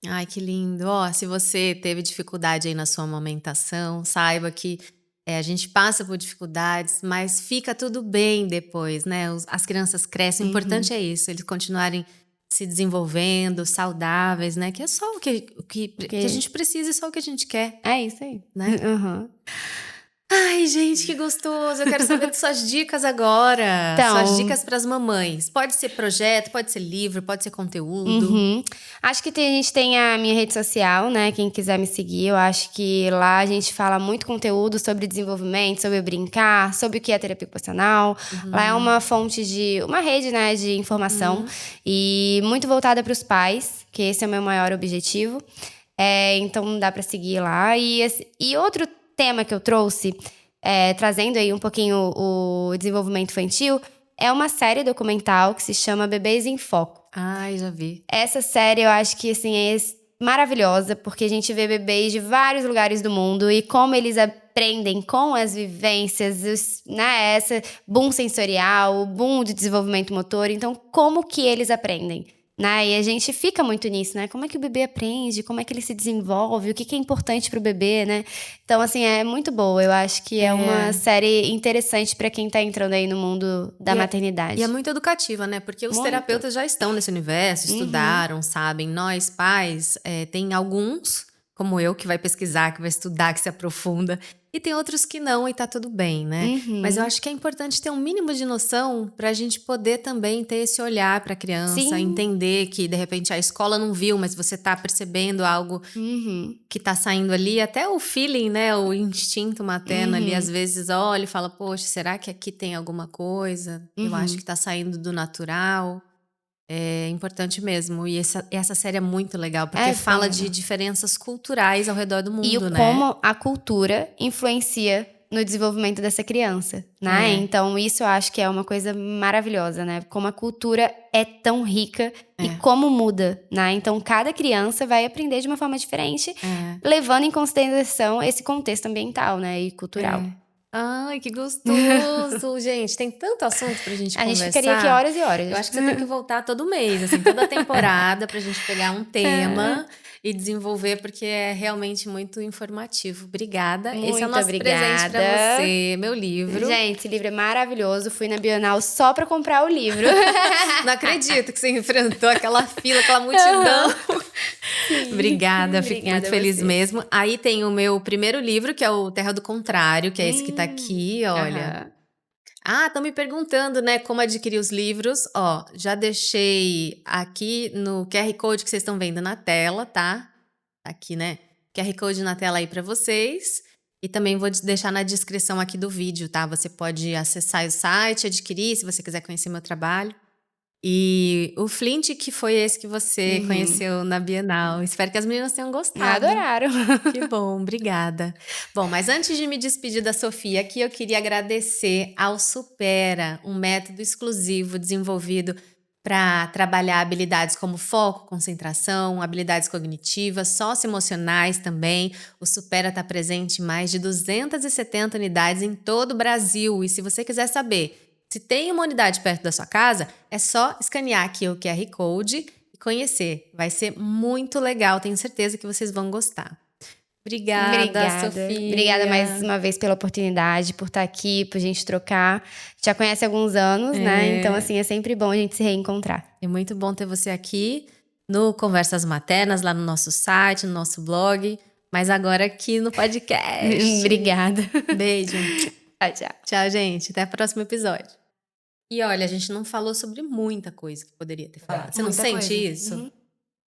Ai, que lindo. Se você teve dificuldade aí na sua amamentação, saiba que a gente passa por dificuldades, mas fica tudo bem depois, né? As crianças crescem, o importante é isso, eles continuarem se desenvolvendo, saudáveis, né? Que é só o que a gente precisa e só o que a gente quer. É isso aí. Né? Ai, gente, que gostoso. Eu quero saber de suas dicas agora. Então, suas dicas para as mamães. Pode ser projeto, pode ser livro, pode ser conteúdo. Acho que a gente tem a minha rede social, né? Quem quiser me seguir, eu acho que lá a gente fala muito conteúdo sobre desenvolvimento, sobre brincar, sobre o que é terapia ocupacional. Lá é uma fonte uma rede, né, de informação e muito voltada para os pais, que esse é o meu maior objetivo. Então dá para seguir lá. E outro tema que eu trouxe, trazendo aí um pouquinho o desenvolvimento infantil, é uma série documental que se chama Bebês em Foco. Ai, já vi. Essa série eu acho que assim, é maravilhosa, porque a gente vê bebês de vários lugares do mundo e como eles aprendem com as vivências, né? Esse boom sensorial, o boom de desenvolvimento motor. Então, como que eles aprendem? Né? E a gente fica muito nisso, né? Como é que o bebê aprende? Como é que ele se desenvolve? O que é importante para o bebê, né? Então, assim, é muito boa. Eu acho que é uma série interessante para quem tá entrando aí no mundo da maternidade. E é muito educativa, né? Porque os terapeutas já estão nesse universo, estudaram, sabem. Nós, pais, tem alguns, como eu, que vai pesquisar, que vai estudar, que se aprofunda. E tem outros que não, e tá tudo bem, né? Mas eu acho que é importante ter um mínimo de noção pra gente poder também ter esse olhar pra criança, entender que, de repente, a escola não viu, mas você tá percebendo algo que tá saindo ali. Até o feeling, né? O instinto materno ali, às vezes olha e fala, poxa, será que aqui tem alguma coisa? Eu acho que tá saindo do natural. É importante mesmo. E essa série é muito legal, porque fala de diferenças culturais ao redor do mundo, e né? como a cultura influencia no desenvolvimento dessa criança, né? Então, isso eu acho que é uma coisa maravilhosa, né? Como a cultura é tão rica e como muda, né? Então, cada criança vai aprender de uma forma diferente, levando em consideração esse contexto ambiental, né? E cultural. Ai, que gostoso! Gente, tem tanto assunto pra gente conversar. A gente ficaria aqui horas e horas. Eu acho que você tem que voltar todo mês, assim, toda temporada, pra gente pegar um tema e desenvolver, porque é realmente muito informativo. Obrigada. Esse é o nosso presente pra você, meu livro. Gente, esse livro é maravilhoso. Fui na Bienal só pra comprar o livro. Não acredito que você enfrentou aquela fila, aquela multidão. Obrigada, fico muito feliz mesmo. Aí tem o meu primeiro livro, que é o Terra do Contrário, que é esse que tá aqui, olha. Estão me perguntando, né, como adquirir os livros. Já deixei aqui no QR Code que vocês estão vendo na tela, tá? Aqui, né? QR Code na tela aí pra vocês. E também vou deixar na descrição aqui do vídeo, tá? Você pode acessar o site, adquirir, se você quiser conhecer meu trabalho. E o Flint, que foi esse que você conheceu na Bienal. Espero que as meninas tenham gostado. Adoraram. Que bom, obrigada. Bom, mas antes de me despedir da Sofia aqui, eu queria agradecer ao Supera, um método exclusivo desenvolvido para trabalhar habilidades como foco, concentração, habilidades cognitivas, socioemocionais também. O Supera está presente em mais de 270 unidades em todo o Brasil. E se você quiser saber se tem uma unidade perto da sua casa, é só escanear aqui o QR Code e conhecer. Vai ser muito legal, tenho certeza que vocês vão gostar. Obrigada, Sofia. Obrigada mais uma vez pela oportunidade, por estar aqui, por gente trocar. Já conhece há alguns anos, né? Então, assim, é sempre bom a gente se reencontrar. É muito bom ter você aqui no Conversas Maternas, lá no nosso site, no nosso blog, mas agora aqui no podcast. Obrigada. Beijo. Tchau, tchau. Tchau, gente. Até o próximo episódio. E olha, a gente não falou sobre muita coisa que poderia ter falado. Você não sente isso?